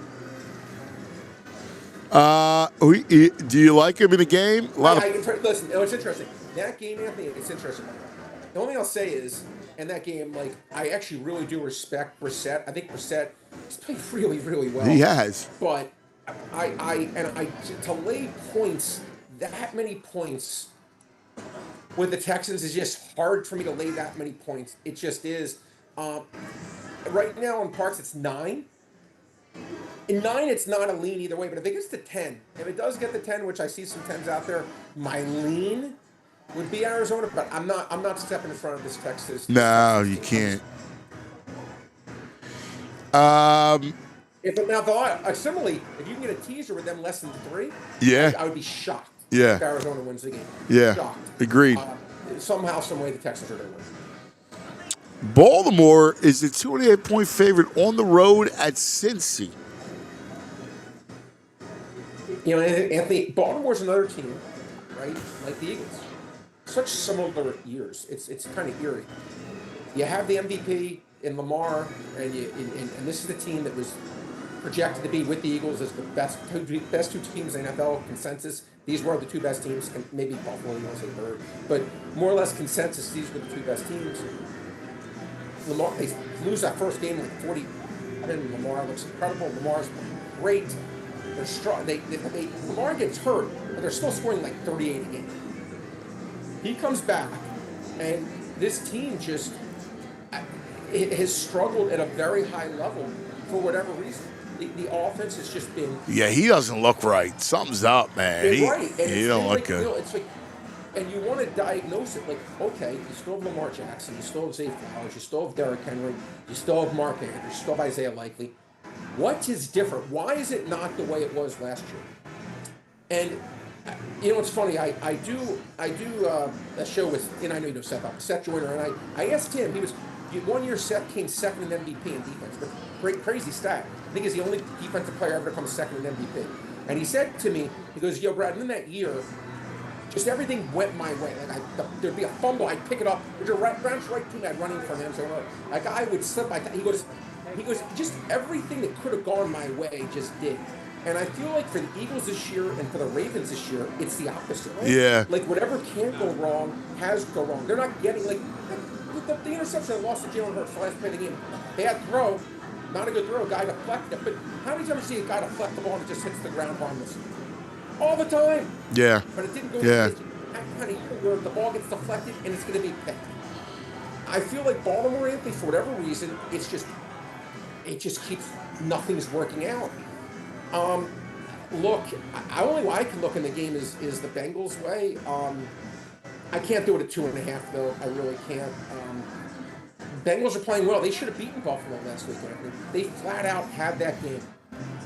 Do you like him in the game? Listen, it's interesting. That game, Anthony, it's interesting. The only thing I'll say is, in that game, like, I actually really do respect Brissett. I think Brissett has played really, really well. He has. But to lay points, that many points with the Texans is just hard for me to lay that many points. It just is. Right now on Parx, it's 9. In 9, it's not a lean either way, but if it gets to 10, if it does get to 10, which I see some 10s out there, my lean would be Arizona, but I'm not stepping in front of this Texas. No, you can't. Similarly, if you can get a teaser with them less than 3, yeah, I would be shocked. Yeah, if Arizona wins the game. Yeah, shocked. Agreed. Somehow, some way, the Texans are going to win. Baltimore is the 2.5-point favorite on the road at Cincy. Anthony, Baltimore's another team, right? Like the Eagles. Such similar years. It's kind of eerie. You have the MVP in Lamar, and this is the team that was projected to be with the Eagles as the best 2 teams in NFL consensus. These were the 2 best teams. Maybe Buffalo, you want to say third, but more or less consensus. These were the 2 best teams. Lamar, they lose that first game like 40. Then Lamar looks incredible. Lamar's great. They're strong. Lamar gets hurt, but they're still scoring like 38 a game. He comes back, and this team just has struggled at a very high level for whatever reason. The offense has just been. Yeah, he doesn't look right. Something's up, man. Right. And He don't look like, good. it's like, and you want to diagnose it like, okay, you still have Lamar Jackson, you still have Zay Flowers, you still have Derrick Henry, you still have Mark Andrews, you still have Isaiah Likely. What is different? Why is it not the way it was last year? And it's funny. I do a show with, and I know you know Seth Joyner, and I asked him. He was 1 year. Seth came second in MVP in defense, but crazy stat. I think he's the only defensive player ever to come second in MVP. And he said to me, he goes, "Yo, Brad, in that year, just everything went my way. Like there'd be a fumble, I'd pick it up, there'd be a bounce right to me, I'd running from him. So like I would slip. He goes, just everything that could have gone my way just did." And I feel like for the Eagles this year and for the Ravens this year, it's the opposite. Right? Yeah. Like whatever can go wrong has to go wrong. They're not getting the interception that lost to Jalen Hurts the last play of the game. Bad throw, not a good throw. A guy deflected it. But how many times do you see a guy deflect the ball and it just hits the ground harmless? All the time. Yeah. But it didn't go. Yeah. That kind of year where the ball gets deflected and it's going to be picked. I feel like Baltimore, Anthony, for whatever reason, it just keeps nothing's working out. Look, only way I can look in the game is the Bengals' way. I can't do it at 2.5 though. I really can't. Bengals are playing well. They should have beaten Buffalo last week, Anthony. They flat out had that game.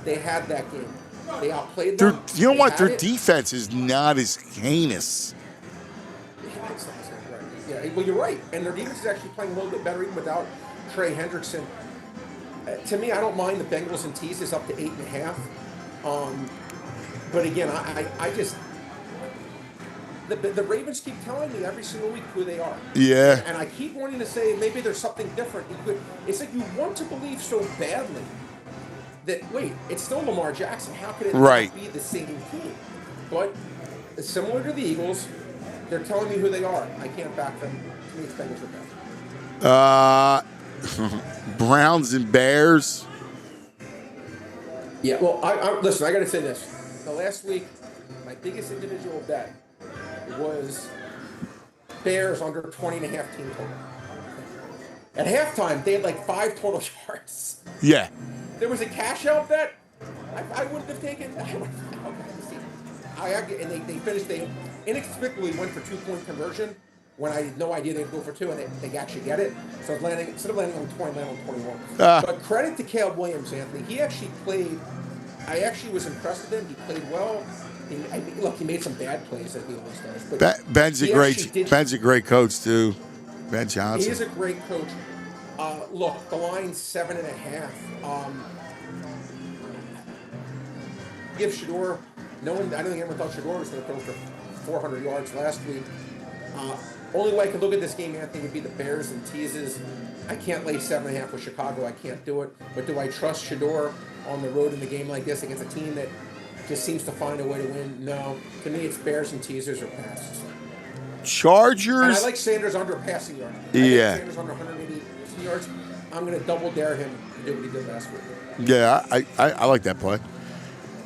They had that game. They outplayed them. You know what? Their defense is not as heinous. Yeah, well, you're right. And their defense is actually playing a little bit better even without Trey Hendrickson. To me, I don't mind the Bengals and teases up to 8.5. But again, I just the Ravens keep telling me every single week who they are. Yeah. And I keep wanting to say maybe there's something different. It's like you want to believe so badly that wait, it's still Lamar Jackson. How could it not be the same team? But similar to the Eagles, they're telling me who they are. I can't back them. To me, it's Bengals or best. Browns and Bears. Yeah, well, listen, I got to say this. The last week, my biggest individual bet was Bears under 20.5 team total. At halftime, they had like 5 total yards. Yeah. There was a cash out bet. I wouldn't have taken. And they finished. They inexplicably went for 2-point conversion when I had no idea they'd go for 2, and they actually get it. So instead of landing on 20, landing on 21. But credit to Caleb Williams, Anthony. He actually played. I actually was impressed with him. He played well. He made some bad plays that he always does. But Ben's a great coach too. Ben Johnson. He is a great coach. Look, the line's 7.5. Give Shador. I don't think anyone thought Shador was going to throw for 400 yards last week. Only way I can look at this game, Anthony, would be the Bears and teases. I can't lay 7.5 with Chicago. I can't do it. But do I trust Shador on the road in a game like this against a team that just seems to find a way to win? No. To me, it's Bears and teasers or passes. Chargers. And I like Sanders under passing yards. Yeah. Sanders under 180 yards. I'm going to double dare him to do what he did last week. Yeah, I like that play.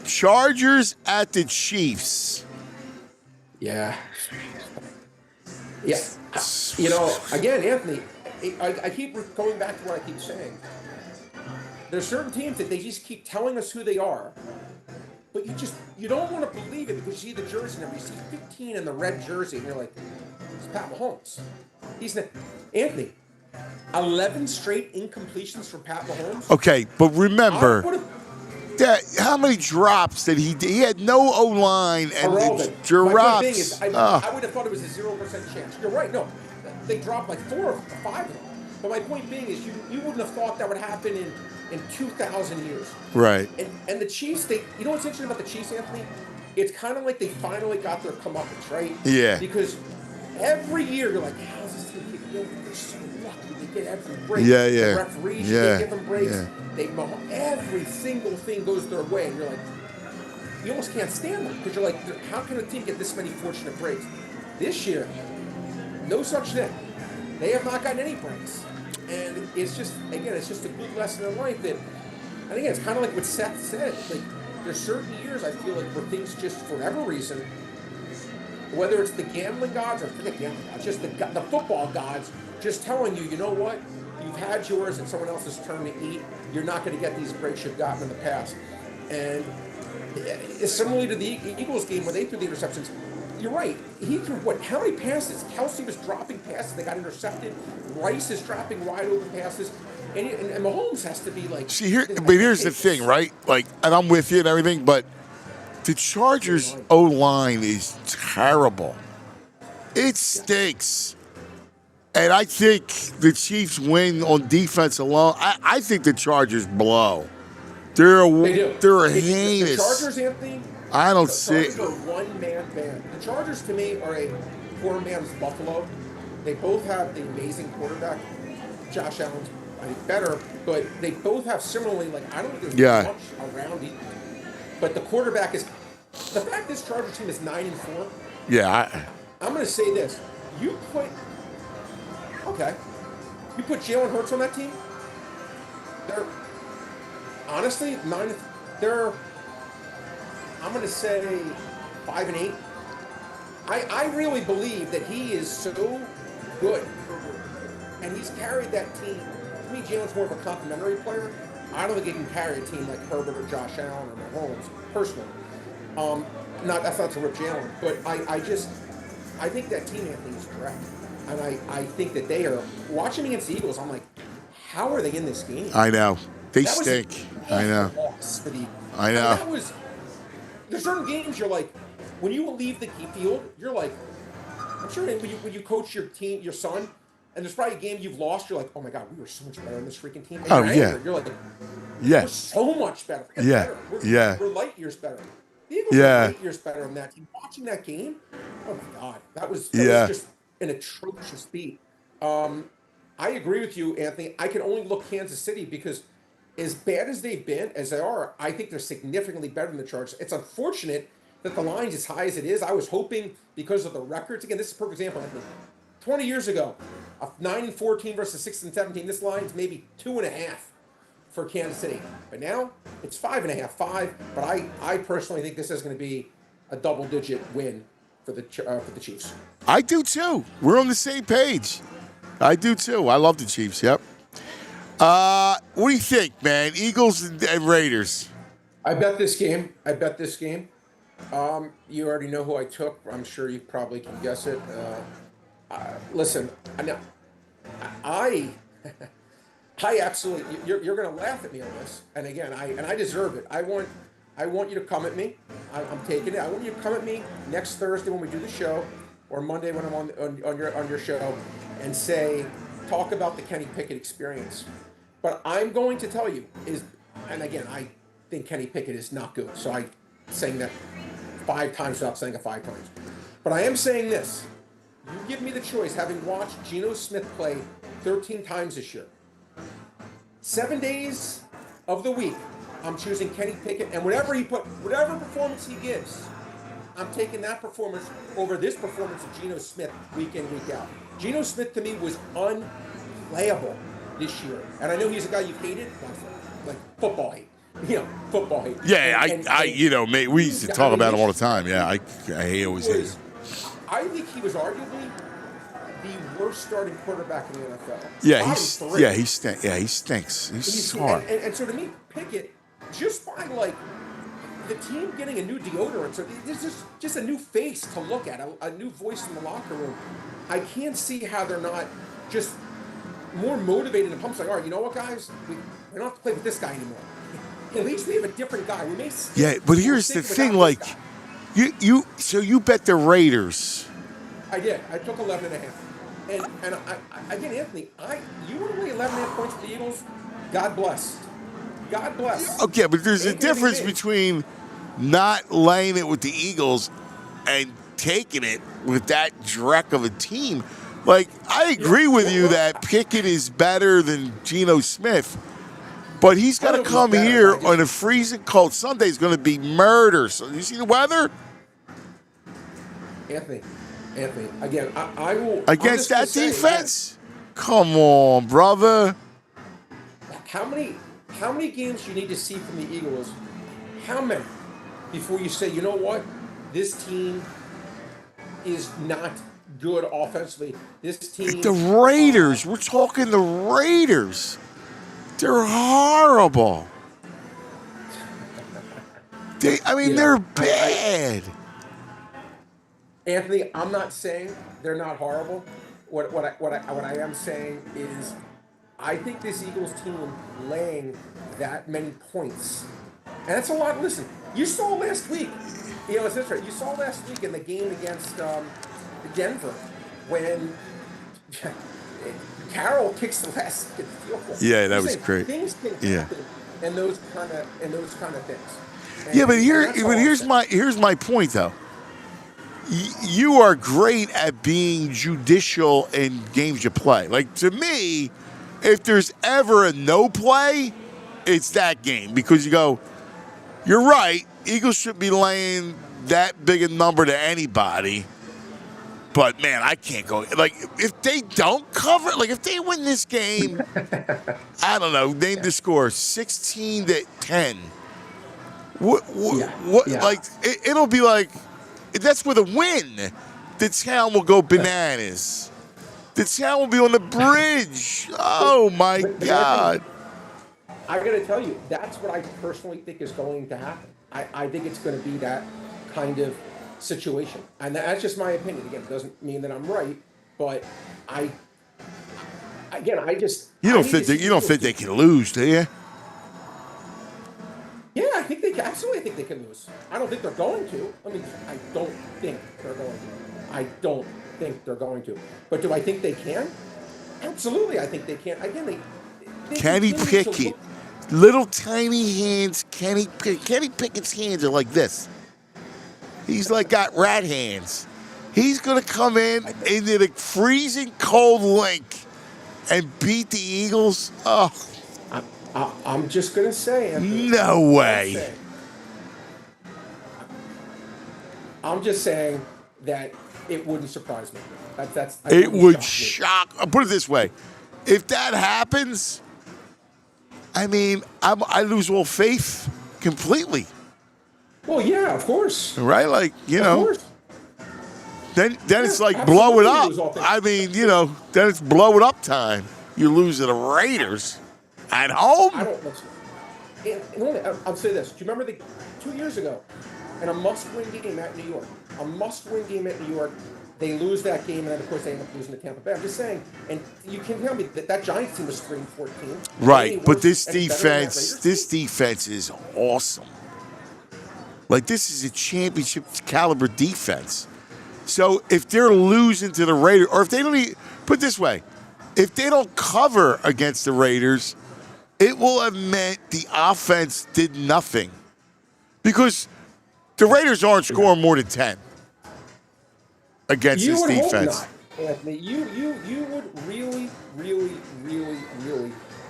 Chargers at the Chiefs. Yeah. Yeah. Again, Anthony, I keep going back to what I keep saying. There's certain teams that they just keep telling us who they are, but you don't want to believe it because you see the jersey number. You see 15 in the red jersey, and you're like, it's Pat Mahomes. He's not. Anthony, 11 straight incompletions from Pat Mahomes. Okay, but remember, how many drops did he? He had no O-line and drops. My thing is, I would have thought it was a 0% chance. You're right. No, they dropped like 4 or 5 of them. But my point being is, you wouldn't have thought that would happen in 2,000 years. Right. And the Chiefs, you know what's interesting about the Chiefs, Anthony? It's kind of like they finally got their comeuppance, right? Yeah. Because every year you're like, how's this team keep going? They're so lucky. They get every break. Yeah. The referees, they give them breaks. Yeah. Every single thing goes their way, and you're like, you almost can't stand them because you're like, how can a team get this many fortunate breaks? This year, no such thing. They have not gotten any breaks, and it's just a good lesson in life that, and again, it's kind of like what Seth said. Like, there's certain years I feel like where things just for whatever reason, whether it's the gambling gods or forget gambling gods, just the football gods, just telling you, you know what, you've you've had yours and someone else's turn to eat, you're not going to get these breaks you've gotten in the past. And it's similarly to the Eagles game where they threw the interceptions. You're right. He threw how many passes? Kelsey was dropping passes. They got intercepted. Rice is dropping wide open passes. And Mahomes has to be like. See, here's the thing, right? Like, and I'm with you and everything, but the Chargers O-line is terrible. It stinks. And I think the Chiefs win on defense alone. I think the Chargers blow. They're heinous. The Chargers, Anthony. I don't see it. The Chargers are one-man band. The Chargers, to me, are a poor man's Buffalo. They both have the amazing quarterback. Josh Allen's, I think, better, but they both have similarly, like, I don't think there's much around it. But the quarterback is, the fact this Chargers team is 9-4. Yeah. I'm going to say this. You put Jalen Hurts on that team, they're, honestly, I'm going to say 5-8. I really believe that he is so good, and he's carried that team. To me, Jalen's more of a complimentary player. I don't think he can carry a team like Herbert or Josh Allen or Mahomes, personally. That's not to rip Jalen, but I think that team, Anthony, is correct. And I think that they are, watching me against the Eagles, I'm like, how are they in this game? I know. They stink. I know. I know. There's certain games you're like, when you leave the field, you're like, I'm sure when you coach your team, your son, and there's probably a game you've lost, you're like, oh my God, we were so much better in this freaking team. And you're like, we're so much better. We're light years better. The Eagles are 8 years better on that team. Watching that game, oh my God, that was just an atrocious beat. I agree with you, Anthony. I can only look Kansas City because as bad as they've been, as they are, I think they're significantly better than the Chargers. It's unfortunate that the line's as high as it is. I was hoping because of the records. Again, this is a perfect example, Anthony. 20 years ago, a 9-14 versus 6-17. This line's maybe 2.5 for Kansas City. But now it's 5.5, 5. But I personally think this is going to be a double-digit win for the Chiefs. I do too. We're on the same page. I do too. I love the Chiefs. Yep. What do you think, man? Eagles and Raiders. I bet this game. You already know who I took. I'm sure you probably can guess it. Listen, I absolutely. You're going to laugh at me on this, and again, I deserve it. I want you to come at me. I'm taking it. I want you to come at me next Thursday when we do the show, or Monday when I'm on your show, and talk about the Kenny Pickett experience. But I'm going to tell you and again, I think Kenny Pickett is not good. So I'm saying that 5 times without saying it 5 times. But I am saying this. You give me the choice, having watched Geno Smith play 13 times this year. 7 days of the week, I'm choosing Kenny Pickett, and whatever performance he gives, I'm taking that performance over this performance of Geno Smith week in, week out. Geno Smith to me was unplayable this year. And I know he's a guy you've hated, like football hate. Football hate. Yeah, mate, we used to talk about him all the time. Yeah, I always hate him. I think he was arguably the worst starting quarterback in the NFL. Yeah, he stinks. He's smart. And so to me, Pickett, just by the team getting a new deodorant, so there's just a new face to look at, a new voice in the locker room. I can't see how they're not just more motivated and pumped. Like, all right, you know what, guys? We don't have to play with this guy anymore. At least we have a different guy. We may. Yeah, but here's the thing, so you bet the Raiders. I did. I took 11.5. And again, Anthony, you want to lay 11.5 points for the Eagles? God bless. God bless. Okay, but there's a difference between not laying it with the Eagles and taking it with that dreck of a team. Like, I agree with you that Pickett is better than Geno Smith, but he's got to come here on a freezing cold. Sunday's going to be murder. So you see the weather? Anthony, again, I will. Against that defense? Come on, brother. How many games do you need to see from the Eagles? How many before you say, you know what? This team is not good offensively. This team. The Raiders. We're talking the Raiders. They're horrible. They're bad. Anthony, I'm not saying they're not horrible. What I am saying is, I think this Eagles team laying that many points, and that's a lot. Listen, you saw last week. It's this right. You saw last week in the game against Denver when Carroll kicks the last field goal. Yeah, that was great. Things can happen, and those kind of things. Yeah, but here's my point though. You are great at being judicial in games you play. Like, to me, if there's ever a no play, it's that game, because you go, you're right, Eagles should be laying that big a number to anybody. But, man, I can't go. Like, if they don't cover, like, if they win this game, I don't know, name the score, 16-10. Like, it'll be like, that's with a win. The town will go bananas. The town will be on the bridge. Oh, my God. I got to tell you, that's what I personally think is going to happen. I think it's going to be that kind of situation. And that's just my opinion. Again, it doesn't mean that I'm right, but I just... You don't think they can lose, do you? Yeah, I think they can. Absolutely, I think they can lose. I don't think they're going to. I don't think they're going to. I don't think they're going to. But do I think they can? Absolutely, I think they can. Again, they Kenny Pickett, little tiny hands. Kenny Pickett's hands are like this. He's like got rat hands. He's gonna come into the freezing cold link and beat the Eagles. Oh. I'm just going to say, Anthony, no way. I'm just saying that it wouldn't surprise me. It would shock. I'll put it this way. If that happens, I lose all faith completely. Well, yeah, of course. Right? Like, Of course. Then it's like blow it up. Then it's blow it up time. You lose to the Raiders. At home? I don't listen. I'll say this. Do you remember 2 years ago, in a must-win game at New York, they lose that game, and then, of course, they end up losing to Tampa Bay. I'm just saying, and you can tell me that Giants team was spring 14. Right, but this defense is awesome. Like, this is a championship caliber defense. So if they're losing to the Raiders, or if they don't put it this way, if they don't cover against the Raiders, it will have meant the offense did nothing, because the Raiders aren't scoring more than 10 against this defense. Hope not, Anthony. You would really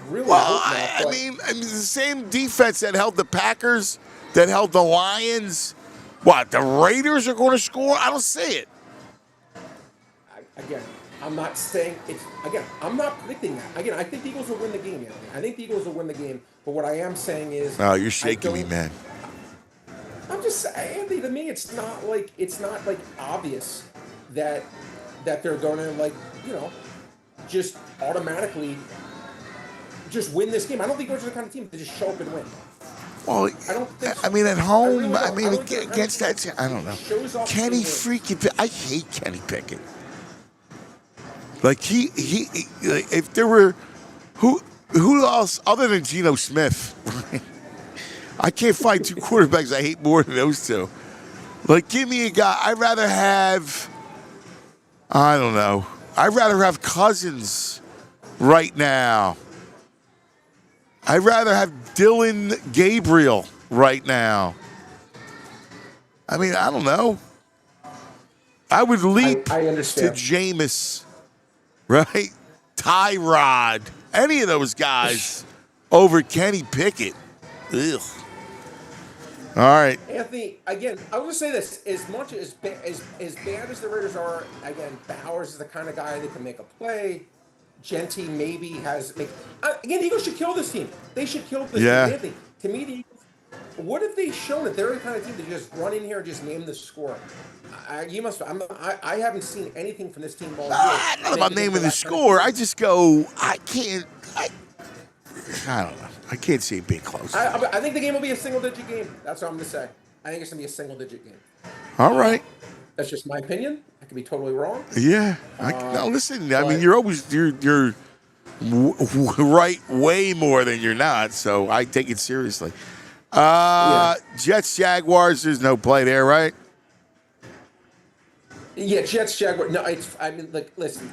Well, hope not. I mean, the same defense that held the Packers, that held the Lions. What, the Raiders are going to score? I don't see it. Again, I'm not saying it's. Again, I'm not predicting that. Again, I think the Eagles will win the game, Anthony. I think the Eagles will win the game. But what I am saying is, oh, you're shaking me, man. I'm just saying, Anthony. To me, it's not like obvious that they're going to just automatically just win this game. I don't think those are the kind of team that just show up and win. Well, I don't think so. I mean, at home, really against that team, I don't know. Kenny freaking Pickett. I hate Kenny Pickett. Like, he if there were, who else other than Geno Smith? I can't find two quarterbacks I hate more than those two. Like, give me a guy. I'd rather have, I don't know. I'd rather have Cousins right now. I'd rather have Dylan Gabriel right now. I mean, I don't know. I would leap I understand. to Jameis, right? Tyrod, any of those guys over Kenny Pickett. Ugh. All right. Anthony, again, I will just say this. As much as bad as the Raiders are, again, Bowers is the kind of guy that can make a play. Genty maybe again, the Eagles should kill this team. They should kill this team. Anthony, to me, what if they shown that they're the kind of team that just run in here and just name the score? I haven't seen anything from this team all year. Not about naming the score. I just go, I don't know. I can't see it being close. I think the game will be a single-digit game. That's what I'm going to say. I think it's going to be a single-digit game. All right. That's just my opinion. I could be totally wrong. Yeah. No, listen. I mean, you're right way more than you're not. So I take it seriously. Jets Jaguars. There's no play there, right? Yeah, Jets Jaguars. No, listen.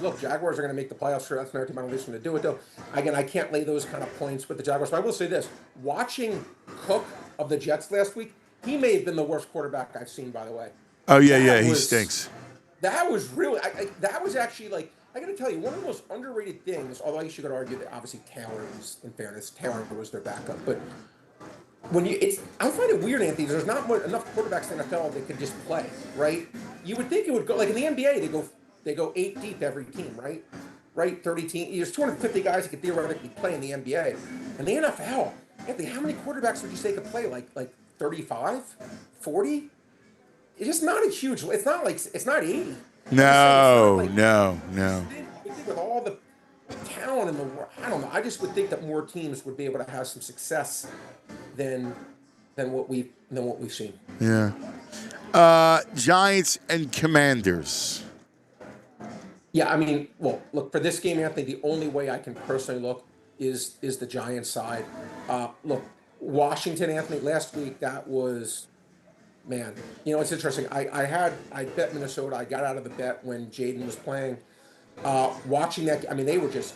Look, Jaguars are going to make the playoffs. Sure, that's another team I don't listen to do it though. Again, I can't lay those kind of points with the Jaguars. But I will say this: watching Cook of the Jets last week, he may have been the worst quarterback I've seen. By the way. Oh yeah, he stinks. That was really. That was actually like. I got to tell you, one of the most underrated things. Although you could argue that obviously Taylor was, in fairness, Taylor was their backup, but. I find it weird, Anthony. There's not enough quarterbacks in the NFL that can just play, right? You would think it would go like in the NBA. They go 8 deep every team, right? Right, 30 teams. There's 250 guys that could theoretically play in the NBA, and the NFL. Anthony, how many quarterbacks would you say could play? Like 35, 40? It's just not a huge. It's not 80. No. With all the talent in the world, I don't know. I just would think that more teams would be able to have some success than what we've seen. Yeah. Giants and Commanders. Yeah, I mean, well, look, for this game, Anthony, the only way I can personally look is the Giants side. Look, Washington, Anthony, last week, that was, man, it's interesting. I bet Minnesota. I got out of the bet when Jaden was playing. Watching that, I mean, they were just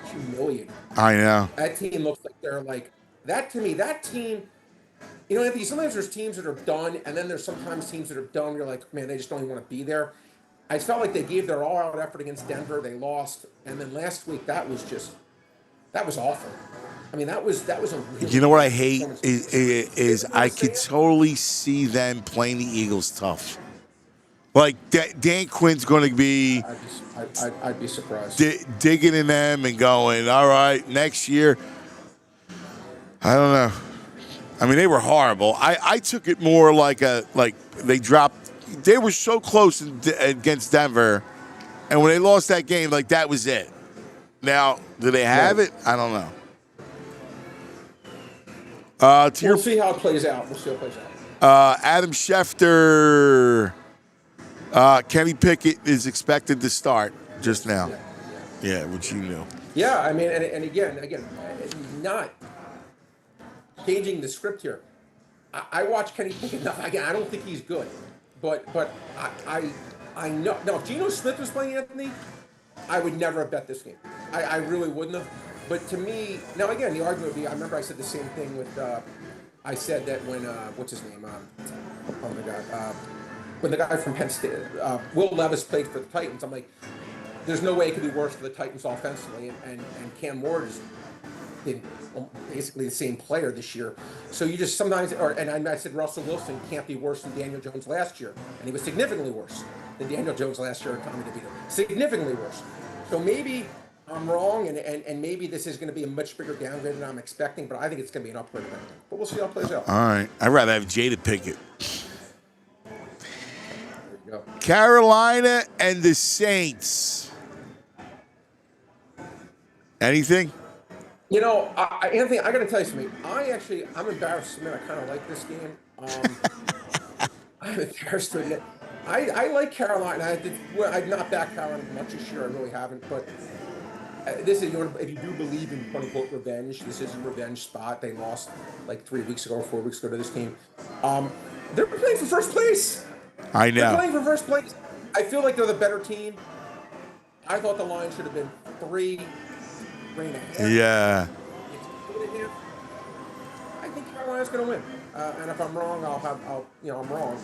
humiliated. I know. That team looks like they're like, that to me, that team, Anthony, sometimes there's teams that are done, and then there's sometimes teams that are done, you're like, man, they just don't even want to be there. I felt like they gave their all-out effort against Denver. They lost. And then last week, that was awful. I mean, that was a really... You know what I hate is I could totally see them playing the Eagles tough. Like, Dan Quinn's going to be... I'd be surprised. Digging in them and going, all right, next year... I don't know. I mean, they were horrible. I took it more like they dropped. They were so close against Denver, and when they lost that game, like that was it. Now, do they have it? I don't know. We'll see how it plays out. Adam Schefter, Kenny Pickett is expected to start just now. Yeah, which you knew. Yeah, I mean, and again, not changing the script here. I watch Kenny Pickett enough. Again, I don't think he's good, but I know. Now, if Geno Smith was playing, Anthony, I would never have bet this game. I really wouldn't have. But to me, now again, the argument would be. I remember I said the same thing with. I said that when what's his name? Oh my God. When the guy from Penn State, Will Levis, played for the Titans, I'm like, there's no way it could be worse for the Titans offensively, and Cam Ward is basically the same player this year. So you just sometimes, and I said Russell Wilson can't be worse than Daniel Jones last year, and he was significantly worse than Daniel Jones last year. Tommy DeVito, significantly worse. So maybe I'm wrong, and maybe this is going to be a much bigger downgrade than I'm expecting, but I think it's going to be an upgrade event. But we'll see how it plays out. All right, I'd rather have Jada Pickett. There you go. Carolina and the Saints. Anything? Anthony, I got to tell you something. I'm embarrassed to admit I kind of like this game. I'm embarrassed to admit. I like Carolina. I've not backed Carolina much this year. I really haven't. But this is, if you do believe in quote unquote revenge, this is a revenge spot. They lost like 3 weeks ago or 4 weeks ago to this team. They're playing for first place. I know. They're playing for first place. I feel like they're the better team. I thought the line should have been 3.5. Yeah. I think Carolina's going to win. And if I'm wrong, I'm wrong.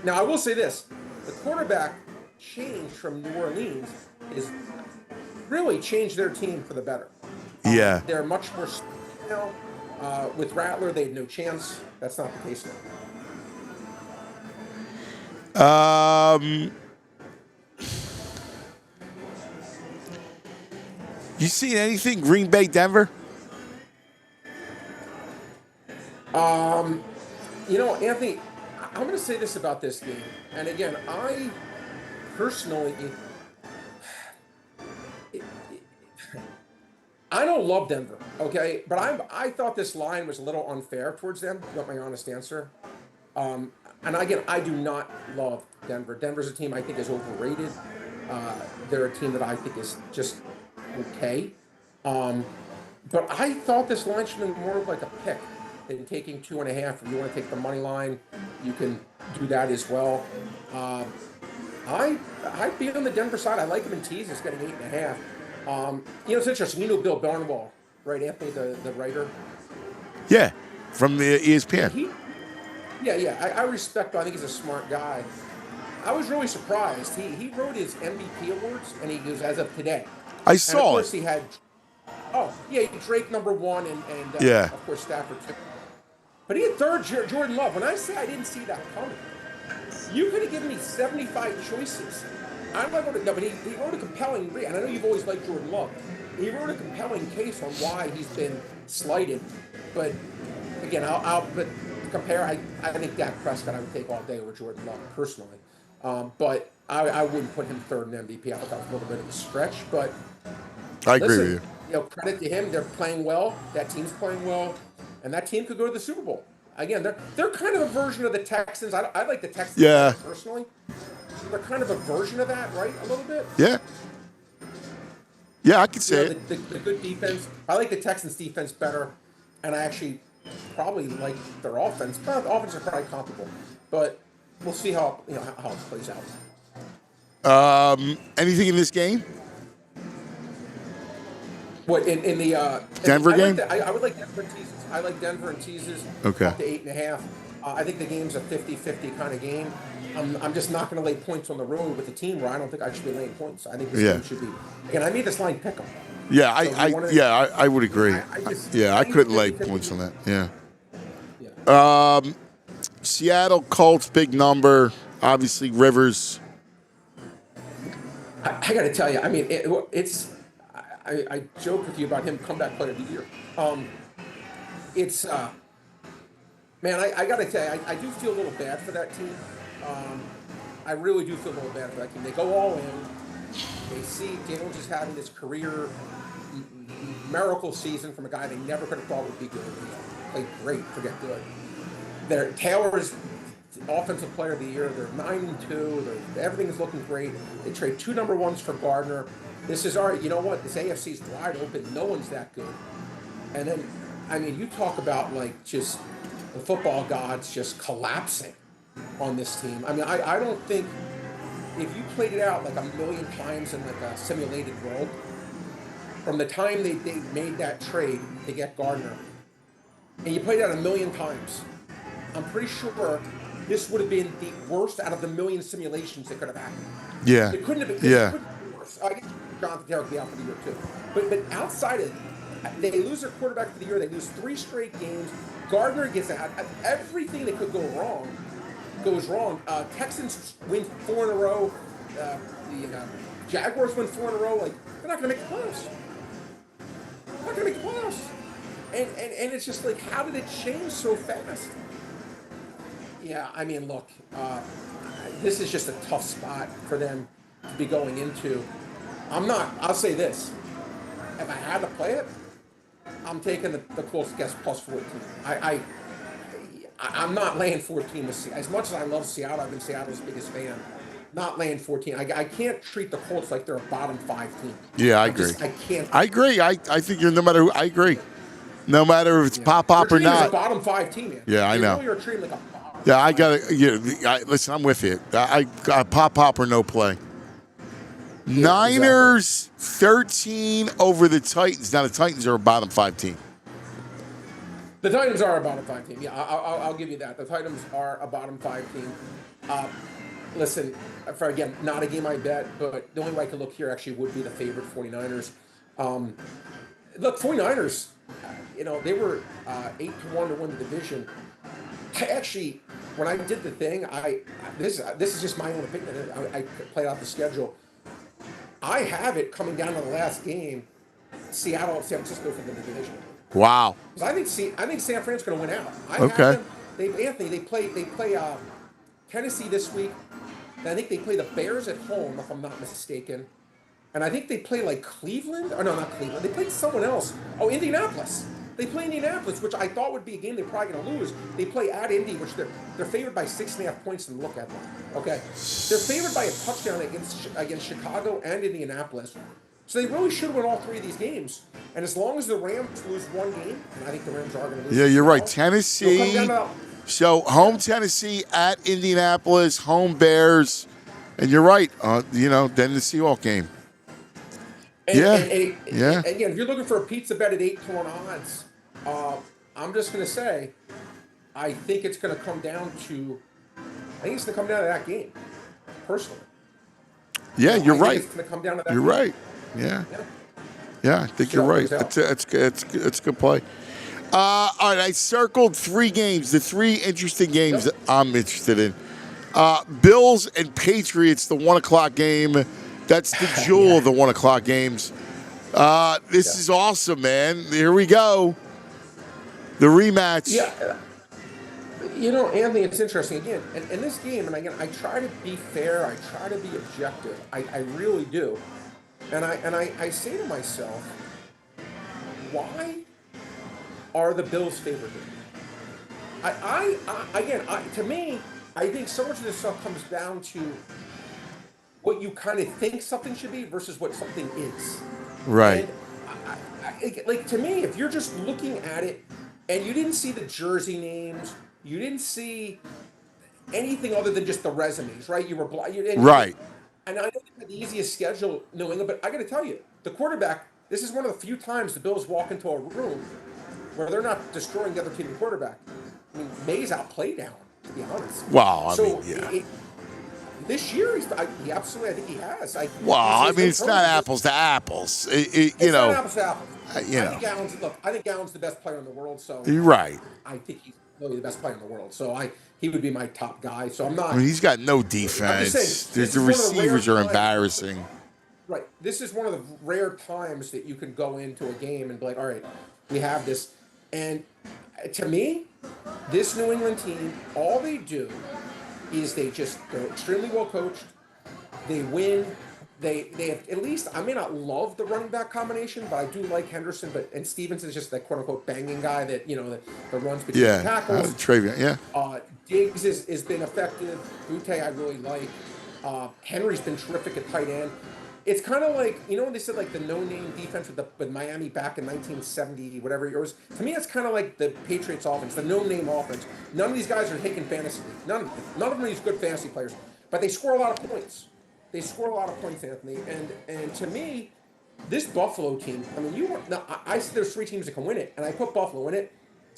Now I will say this: the quarterback change from New Orleans is really changed their team for the better. Yeah. They're much more now. With Rattler, they had no chance. That's not the case now. You seen anything Green Bay, Denver? Anthony, I'm going to say this about this game. And again, I personally, I don't love Denver, okay? But I thought this line was a little unfair towards them. You want my honest answer? And again, I do not love Denver. Denver's a team I think is overrated. They're a team that I think is just okay. But I thought this line should have been more of like a pick than taking 2.5. If you want to take the money line, you can do that as well. I'd be on the Denver side. I like him in teases, getting 8.5. It's interesting. You know Bill Barnwell, right, Anthony, the writer? Yeah, from the ESPN. I respect him. I think he's a smart guy. I was really surprised. He wrote his MVP awards, and he goes, as of today. I saw it. And of course, he had, Drake number 1, and of course, Stafford too. But he had third Jordan Love. When I say I didn't see that coming, you could have given me 75 choices. I'm not going to, no, but he wrote a compelling, and I know you've always liked Jordan Love. He wrote a compelling case on why he's been slighted. But again, but compare, I think Dak Prescott I would take all day over Jordan Love personally. But I wouldn't put him third in MVP. I thought that was a little bit of a stretch. But I agree with you. Credit to him. They're playing well. That team's playing well. And that team could go to the Super Bowl. Again, they're kind of a version of the Texans. I like the Texans personally. They're kind of a version of that, right? A little bit. Yeah. Yeah, I could say it. The good defense. I like the Texans' defense better, and I actually probably like their offense. The offense are probably comparable, but we'll see how it plays out. Anything in this game? What in the Denver game? I would like Denver and teases. I like Denver and teases. Okay. Up to 8.5. I think the game's a 50-50 kind of game. I'm just not going to lay points on the road with a team where I don't think I should be laying points. I think this game should be. Again, I made this line pick 'em. Yeah, I would agree. I couldn't lay points on that. Yeah. Seattle Colts, big number. Obviously, Rivers. I got to tell you, I mean, it's. I joke with you about him comeback player of the year. Man, I got to tell you, I do feel a little bad for that team. I really do feel a little bad for that team. They go all in. They see Daniel just having this career miracle season from a guy they never could have thought would be good. He played great, forget good. Taylor's offensive player of the year. They're 9-2. Everything is looking great. They trade 2 number 1s for Gardner. This is all right. You know what? This AFC's wide open. No one's that good. And then, I mean, you talk about like just the football gods just collapsing on this team. I mean, I don't think if you played it out like a million times in like a simulated world, from the time they made that trade to get Gardner, and you played it out a million times, I'm pretty sure this would have been the worst out of the million simulations that could have happened. Yeah. It couldn't have been. Yeah. It couldn't have been worse. I guess Jonathan Taylor could be out for the year too. But outside of it, they lose their quarterback for the year. They lose 3 straight games. Gardner gets out. Everything that could go wrong goes wrong. Texans win 4 in a row. The Jaguars win 4 in a row. Like, they're not going to make the playoffs. They're not going to make the playoffs. And it's just like, how did it change so fast? Yeah, I mean, look, this is just a tough spot for them to be going into. I'll say this. If I had to play it, I'm taking the close guess plus 14. I'm not laying 14 with Seattle. As much as I love Seattle, I've been Seattle's biggest fan. Not laying 14. I can't treat the Colts like they're a bottom 5 team. Yeah, I agree. I can't. I agree. I think you're no matter who. I agree. No matter if it's pop or not. It's a bottom 5 team, man. Yeah, I know. You're treating like a bottom. Yeah, I got to. Listen, I'm with you. I pop or no play. Yeah, Niners 13 over the Titans. Now the Titans are a bottom 5 team. The Titans are a bottom 5 team. Yeah, I'll give you that. The Titans are a bottom 5 team. Listen, again, not a game I bet, but the only way I can look here actually would be the favorite 49ers. Look, 49ers, they were 8-1 to win the division. I actually, when I did the thing, this is just my own opinion. I played out the schedule. I have it coming down to the last game, Seattle, San Francisco for the division. Wow. 'Cause I think San Fran's going to win out. I have Okay. them. They play Tennessee this week. And I think they play the Bears at home, if I'm not mistaken. And I think they play like Cleveland. Or no, not Cleveland. They played someone else. Oh, Indianapolis. They play Indianapolis, which I thought would be a game they're probably going to lose. They play at Indy, which they're favored by 6.5 points. And look at them. Okay, they're favored by a touchdown against Chicago and Indianapolis. So they really should win all three of these games. And as long as the Rams lose one game, and I think the Rams are going to lose. Yeah, you're right. They'll Tennessee. come down So home Tennessee, at Indianapolis, home Bears, and you're right. Then the Seahawks game. And again, if you're looking for a pizza bet at 8-1 odds, I'm just going to say, I think it's going to come down to that game, personally. Yeah, you're right. It's going to come down to that. You're game. right. Yeah. I think you're right. It's a good play. All right, I circled 3 games, the 3 interesting games that I'm interested in. Bills and Patriots, the 1 o'clock game. That's the jewel of the 1 o'clock games. This is awesome, man. Here we go. The rematch. Yeah. Anthony, it's interesting. Again, in this game, and again, I try to be fair. I try to be objective. I really do. And I say to myself, why are the Bills favored here? To me, I think so much of this stuff comes down to what you kind of think something should be versus what something is. Right. And to me, if you're just looking at it and you didn't see the jersey names, you didn't see anything other than just the resumes, right? You were blind. Right. And I know they had the easiest schedule, New England, but I got to tell you, the quarterback. This is one of the few times the Bills walk into a room where they're not destroying the other team's quarterback. I mean, May's outplayed Allen, to be honest. Wow. This year, he absolutely, I think he has. It's not apples to apples. It's not apples to apples. I think Allen's the best player in the world. So you're right. I think he's really the best player in the world. So he would be my top guy. So I'm not. I mean, he's got no defense. The receivers are embarrassing. Right. This is one of the rare times that you can go into a game and be like, all right, we have this. And to me, this New England team, all they do is they're extremely well coached. They win. They have, at least, I may not love the running back combination, but I do like Henderson. And Stevenson's just that quote unquote banging guy that that runs between the tackles. Travion, yeah. Diggs has been effective. Butte I really like. Henry's been terrific at tight end. It's kind of like, when they said like the no-name defense with Miami back in 1970, whatever it was. To me, it's kind of like the Patriots offense, the no-name offense. None of these guys are taking fantasy. None of them are these good fantasy players, but they score a lot of points. They score a lot of points, Anthony. And to me, this Buffalo team. I mean, I said there's 3 teams that can win it, and I put Buffalo in it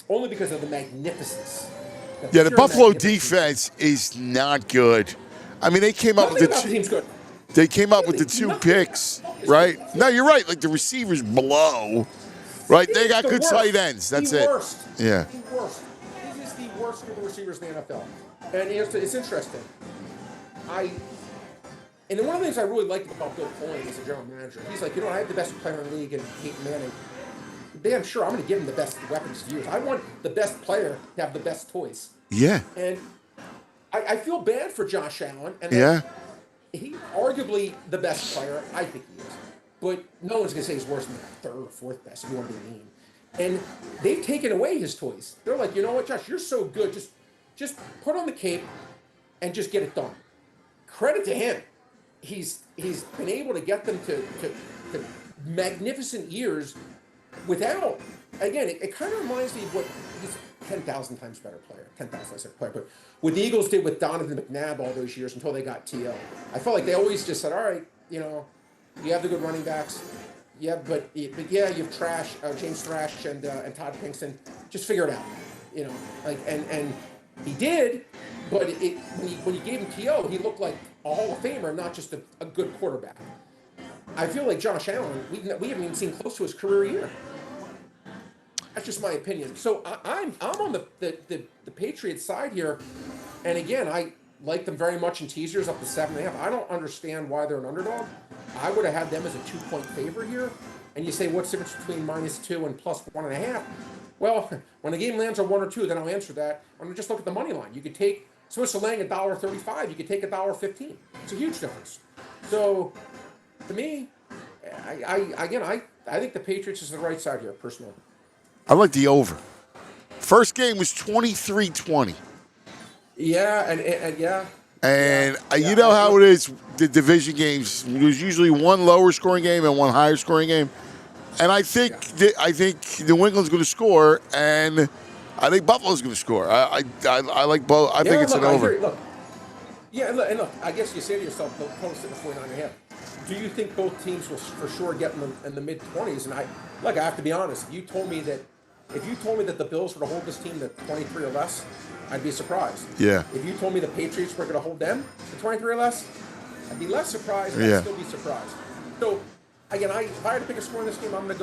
only because of the magnificence. The Buffalo defense is not good. I mean, they came up with the team's good. They came up with the 2 picks, right? No, you're right. Like the receivers below, right? They got good tight ends. That's it. Yeah. The worst. This is the worst group of receivers in the NFL. And it's interesting. And one of the things I really liked about Bill Polian as a general manager, he's like, I have the best player in the league in Peyton Manning. Damn sure, I'm going to give him the best weapons to use. I want the best player to have the best toys. Yeah. And I feel bad for Josh Allen. And he's arguably the best player. I think he is. But no one's going to say he's worse than the 3rd or 4th best, if you want to be mean. And they've taken away his toys. They're like, you know what, Josh, you're so good. Just put on the cape and just get it done. Credit to him. He's been able to get them to magnificent years without, again, it kind of reminds me of what he's 10,000 times better player. 10,000 times better player. But what the Eagles did with Donovan McNabb all those years until they got T.O. I felt like they always just said, all right, you have the good running backs. Yeah, but you have James Thrash and Todd Pinkston. Just figure it out. And he did, but when you gave him T.O., he looked like a Hall of Famer, not just a good quarterback. I feel like Josh Allen, we haven't even seen close to his career year. That's just my opinion. So I'm on the Patriots side here, and again, I like them very much in teasers up to 7.5. I don't understand why they're an underdog. I would have had them as a 2-point favorite here, And you say, what's the difference between -2 and +1.5? Well, when the game lands on 1 or 2, then I'll answer that. I'm going to just look at the money line. You could take Swiss laying $1.35. You could take $1.15. It's a huge difference. So, to me, I think the Patriots is the right side here, personally. I like the over. First game was 23-20. Yeah, and yeah. And you know how it is, the division games. There's usually one lower scoring game and one higher scoring game. And I think New England's going to score, and I think Buffalo's going to score. I like both. I think it's an over. Look, I guess you say to yourself, post at the 49.5. Do you think both teams will for sure get in the mid-20s? And I have to be honest. If you told me that the Bills were to hold this team to 23 or less, I'd be surprised. Yeah. If you told me the Patriots were going to hold them to 23 or less, I'd be less surprised, but I'd still be surprised. So, again, if I had to pick a score in this game, I'd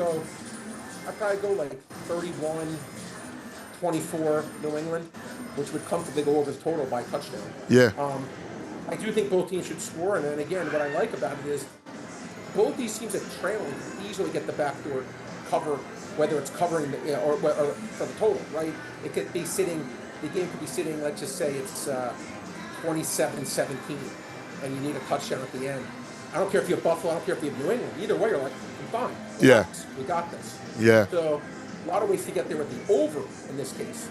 probably go like 31-24 New England, which would comfortably go over the total by a touchdown. Yeah. I do think both teams should score, and then again, what I like about it is both these teams that trailing easily get the backdoor cover, whether it's covering or for the total, right? It could be sitting. The game could be sitting. Let's just say it's 27-17, and you need a touchdown at the end. I don't care if you have Buffalo. I don't care if you have New England. Either way, you're like, I'm fine. We got this. Yeah. So a lot of ways to get there with the over in this case,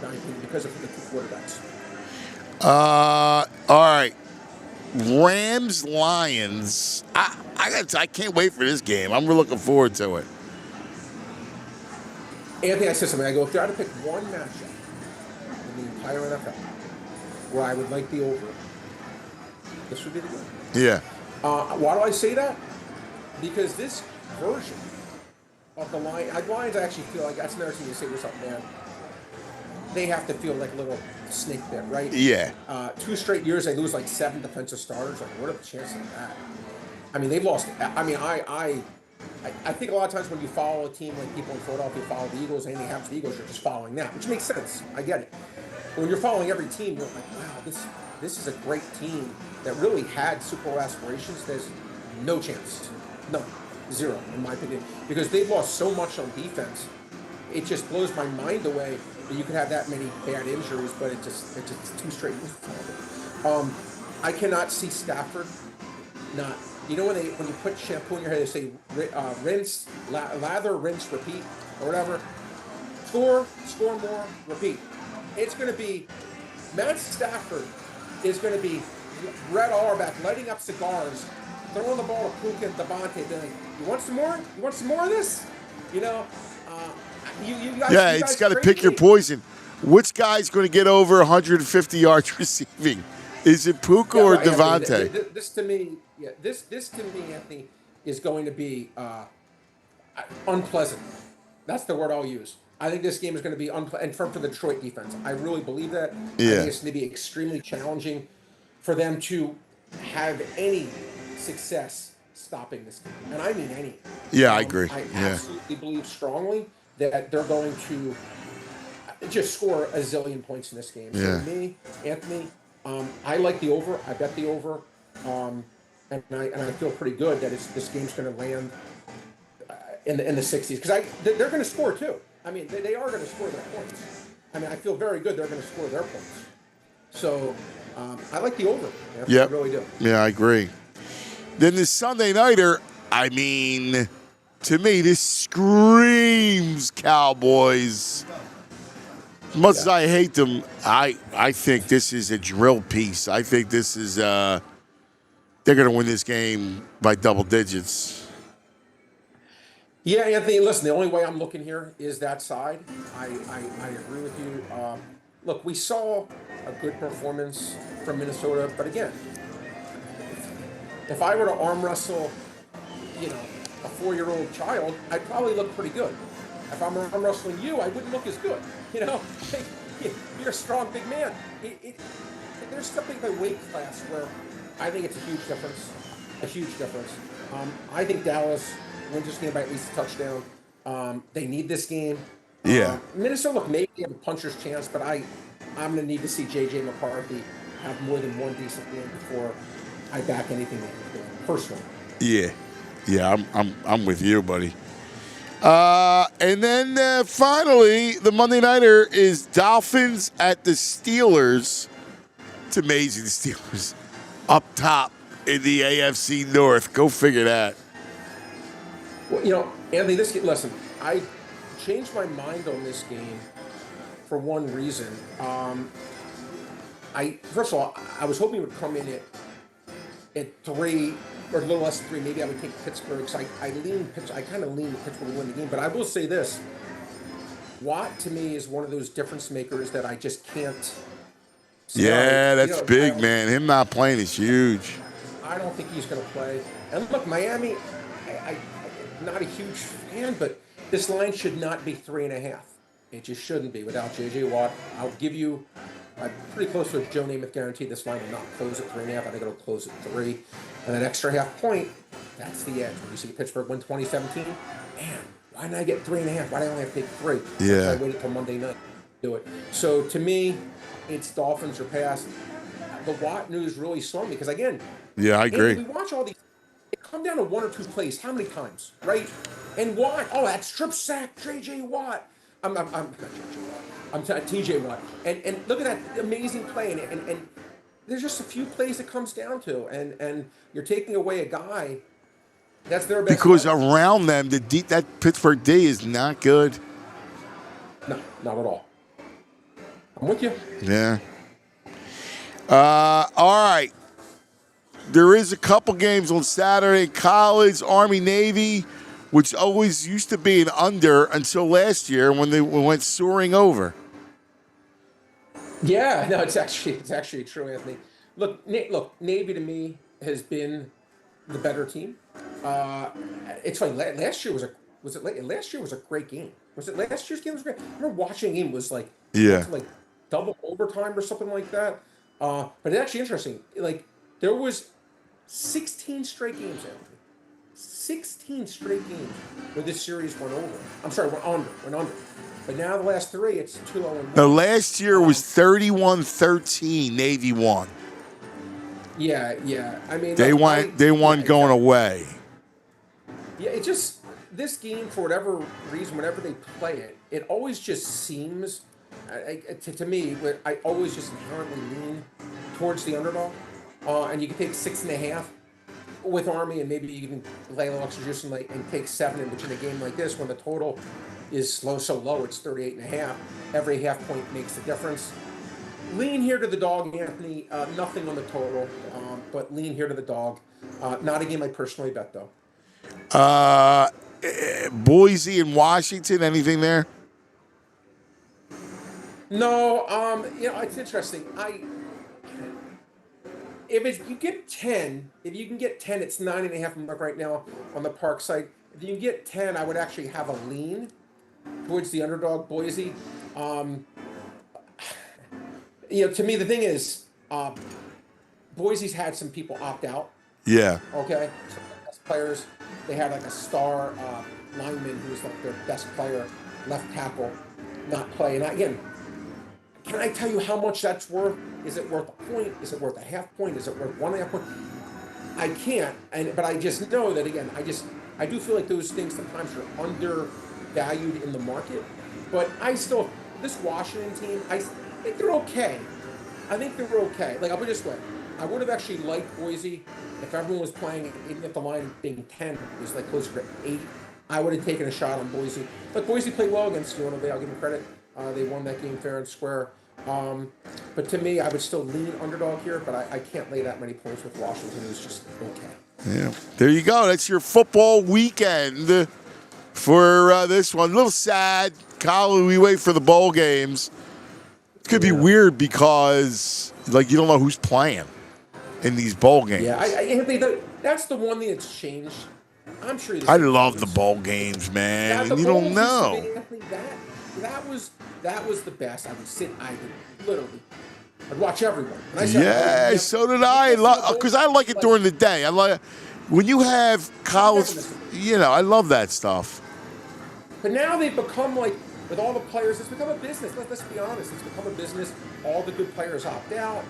19, because of the two quarterbacks. All right. Rams Lions. I can't wait for this game. I'm really looking forward to it. Anthony, I said something. I go, if I had to pick one matchup in the entire NFL where I would like the over, this would be the game. Yeah. Why do I say that? Because this version of the Lions, I actually feel like that's another thing you say to yourself, man. They have to feel like a little snake bit, right? Yeah. 2 straight years they lose like 7 defensive starters. Like, what are the chances of that? I mean, they've lost. I mean, I think a lot of times when you follow a team like people in Philadelphia follow the Eagles, anything happens to the Eagles, you're just following that, which makes sense. I get it. But when you're following every team, you're like, wow, this is a great team that really had Super Bowl aspirations. There's no chance. None. Zero, in my opinion. Because they've lost so much on defense. It just blows my mind away that you could have that many bad injuries, but it's just 2 straight years. I cannot see Stafford not. You know when you put shampoo in your hair, they say rinse, lather, rinse, repeat, or whatever. Score more, repeat. It's going to be Matt Stafford is going to be Red Auerbach lighting up cigars, throwing the ball to Puka and Devontae, being like, "You want some more? You want some more of this?" You know. You guys, it's got to pick your poison. Which guy's going to get over 150 yards receiving? Is it Puka or Devontae? This to me, Anthony, is going to be unpleasant. That's the word I'll use. I think this game is going to be unpleasant, and for the Detroit defense, I really believe that. Yeah. I think it's going to be extremely challenging for them to have any success stopping this game, and I mean any. Yeah, I agree. I absolutely believe strongly that they're going to just score a zillion points in this game. So me, Anthony, I like the over. I bet the over, and I feel pretty good that this game's going to land in the 60s because they're going to score too. I mean, they are going to score their points. I mean, I feel very good they're going to score their points. So I like the over. Yeah, I really do. Yeah, I agree. Then the Sunday nighter, I mean, to me, this screams Cowboys. As much as I hate them, I think this is a drill piece. I think this is they're going to win this game by double digits. Yeah, Anthony, listen, the only way I'm looking here is that side. I agree with you. Look, we saw a good performance from Minnesota, but again, if I were to arm wrestle, a 4-year-old child, I'd probably look pretty good. If I'm arm wrestling you, I wouldn't look as good. You're a strong, big man. There's something about weight class where I think it's a huge difference. A huge difference. I think Dallas wins this game by at least a touchdown. They need this game. Yeah. Minnesota, look, maybe they have a puncher's chance, but I'm going to need to see J.J. McCarthy have more than one decent game before I back anything that he's doing, personally. Yeah, I'm with you, buddy. And then finally, the Monday Nighter is Dolphins at the Steelers. It's amazing, the Steelers up top in the AFC North. Go figure that. Well, Anthony, listen, I changed my mind on this game for one reason. First of all, I was hoping it would come in at 3 or a little less than 3. Maybe I would take Pittsburgh. So I kind of lean Pittsburgh to win the game. But I will say this: Watt to me is one of those difference makers that I just can't. Yeah, that's big, man. Him not playing is huge. I don't think he's going to play. And look, Miami, I'm not a huge fan, but this line should not be 3.5. It just shouldn't be without J.J. Watt. I'll give you. I'm pretty close to a Joe Namath guarantee this line will not close at 3.5. I think it'll close at 3. And an extra half point, that's the edge. When you see Pittsburgh win 2017, man, why didn't I get 3.5? Why did I only have to take 3? Yeah. I waited till Monday night to do it. So to me, it's Dolphins or pass. The Watt news really swung me because, again, yeah, I agree. We watch all these. It come down to 1 or 2 plays. How many times, right? And Watt, that strip sack, J.J. Watt. I'm not J.J. Watt. I'm T.J. Watt. And look at that amazing play. And there's just a few plays it comes down to. And you're taking away a guy that's their best because player. Around them, that Pittsburgh D is not good. No, not at all. I'm with you. Yeah. All right. There is a couple games on Saturday. College, Army, Navy, which always used to be an under until last year when they went soaring over. Yeah, no, it's actually true, Anthony. Look, Navy to me has been the better team. It's funny. Last year last year was a great game. Was it last year's game was great? I remember watching a game was like double overtime or something like that. But it's actually interesting. Like there was 16 straight games, Anthony. 16 straight games where this series went over. I'm sorry, went under. But now the last 3, it's 2-0. No, last year was 31-13. Navy won. Yeah. I mean, they won going away. Yeah, it just this game for whatever reason, whenever they play it, it always just seems to me. I always just inherently lean towards the underdog, and you can take 6.5 with Army, and maybe you can lay a little extra juice and take 7 in between a game like this when the total is so low, it's 38.5. Every half point makes a difference. Lean here to the dog, Anthony. Nothing on the total, but lean here to the dog. Not a game I personally bet, though. Boise and Washington, anything there? No, it's interesting. If you get 10, if you can get 10, it's 9.5. I'm right now on the Park site. If you can get 10, I would actually have a lean towards the underdog, Boise. To me, the thing is, Boise's had some people opt out. Yeah. Okay. Some of the best players. They had like a star lineman who was like their best player, left tackle, not play. And again, can I tell you how much that's worth? Is it worth a point? Is it worth a half point? Is it worth 1.5 point? I can't. but I just know that again. I do feel like those things sometimes are undervalued in the market. But this Washington team, I think they're okay. I think they're okay. Like I'll put it this way. I would have actually liked Boise if everyone was playing, even if the line being 10 was like closer to 8. I would have taken a shot on Boise. But Boise played well against UNLV. I'll give them credit. They won that game fair and square. But to me, I would still lean underdog here, but I can't lay that many points with Washington. It was just okay. Yeah. There you go. That's your football weekend for this one. A little sad. College, we wait for the bowl games. It could be weird because, you don't know who's playing in these bowl games. Yeah, I think that's the one thing that's changed. I'm sure. I love the bowl games, man. And you don't know. That was the best. I'd watch everyone. So did I. Because I like it during the day. I like when you have college. I love that stuff. But now they've become with all the players, it's become a business. Let's be honest. It's become a business. All the good players opt out.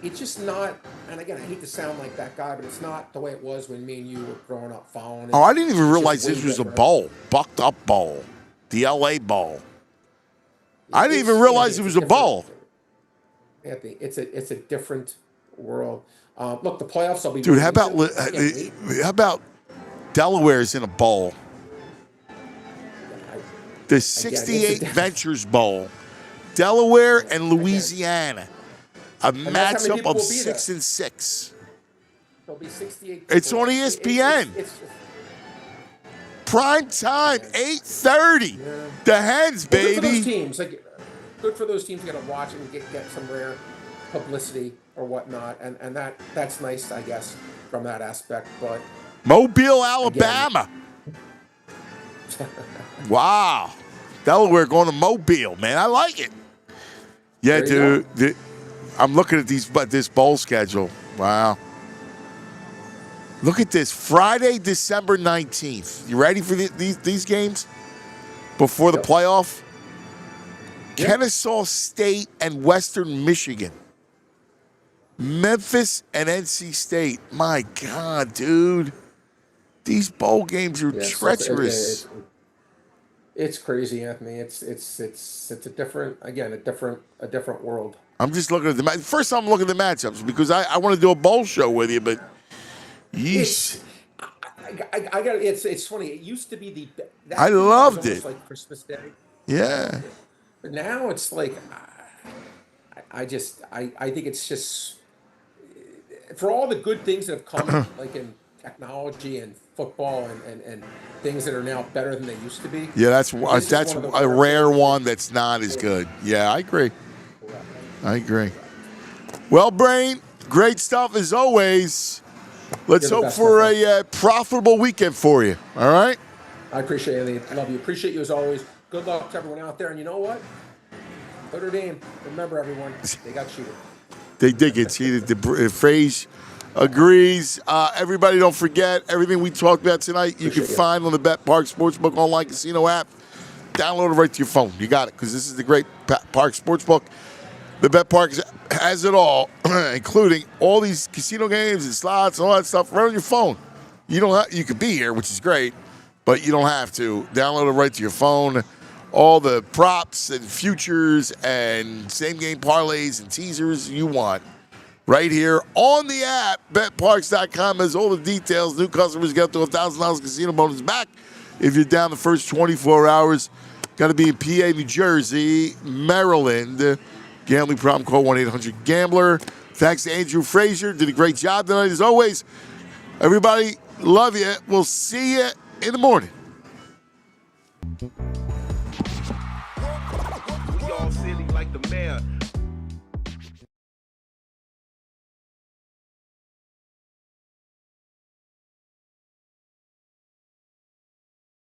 It's just not and again, I hate to sound like that guy, but it's not the way it was when me and you were growing up following it. Oh, I didn't even It's just realize way this was a different. bowl, bucked up bowl, the LA bowl. I didn't It's- even realize it it's was a different- bowl. Anthony, it's a different world. Look, the playoffs will be. Dude, really good. I can't wait. how about Delaware's in a bowl? The 68 different- Ventures Bowl, Delaware and Louisiana, a that's how many matchup people of will be 6 there. and 6. There'll be 68. It's people. on ESPN. It's just, Prime time, 8:30. The Hens, well, good for those baby. teams. Like, good for those teams to get to watch and get some rare publicity or whatnot, and that's nice, I guess, from that aspect. But Mobile, Alabama. Wow. Delaware going to Mobile, man. I like it. Yeah, There you dude. I'm looking at this bowl schedule. Wow. Look at this. Friday, December 19th. You ready for these games? Before the playoff? Yep. Kennesaw State and Western Michigan. Memphis and NC State. My God, dude. These bowl games are yeah, treacherous. it's crazy, Anthony. It's a different world. I'm just looking at the first time I'm looking at the matchups because I want to do a bowl show with you, but yeesh. I got it's funny. It used to be that I was loved almost it. like Christmas Day. Yeah. But now it's like I think it's just for all the good things that have come like in technology and football and things that are now better than they used to be. Yeah, that's This is that's one of the a rare rare things. one that's not as good. Yeah, I agree. I agree. Well, Brain, great stuff as always. Let's You're the hope best, for my a profitable weekend for you. All right? I appreciate it. I love you. Appreciate you as always. Good luck to everyone out there. And you know what? Notre Dame. Remember, everyone, they got cheated. They did get cheated. The phrase agrees. Everybody, don't forget everything we talked about tonight. You can find on the Parx Sportsbook online casino app. Download it right to your phone. You got it because this is the great Parx Sportsbook. The Parx has it all, including all these casino games and slots and all that stuff right on your phone. You don't have, you could be here, which is great, but you don't have to. Download it right to your phone. All the props and futures and same game parlays and teasers you want right here on the app. BetParx.com has all the details. New customers get up to $1,000 casino bonus back if you're down the first 24 hours. Got to be in PA, New Jersey, Maryland. Gambling problem, call 1-800-GAMBLER. Thanks to Andrew Frazier. Did a great job tonight as always. Everybody, love you. We'll see you in the morning. We all silly like the mayor.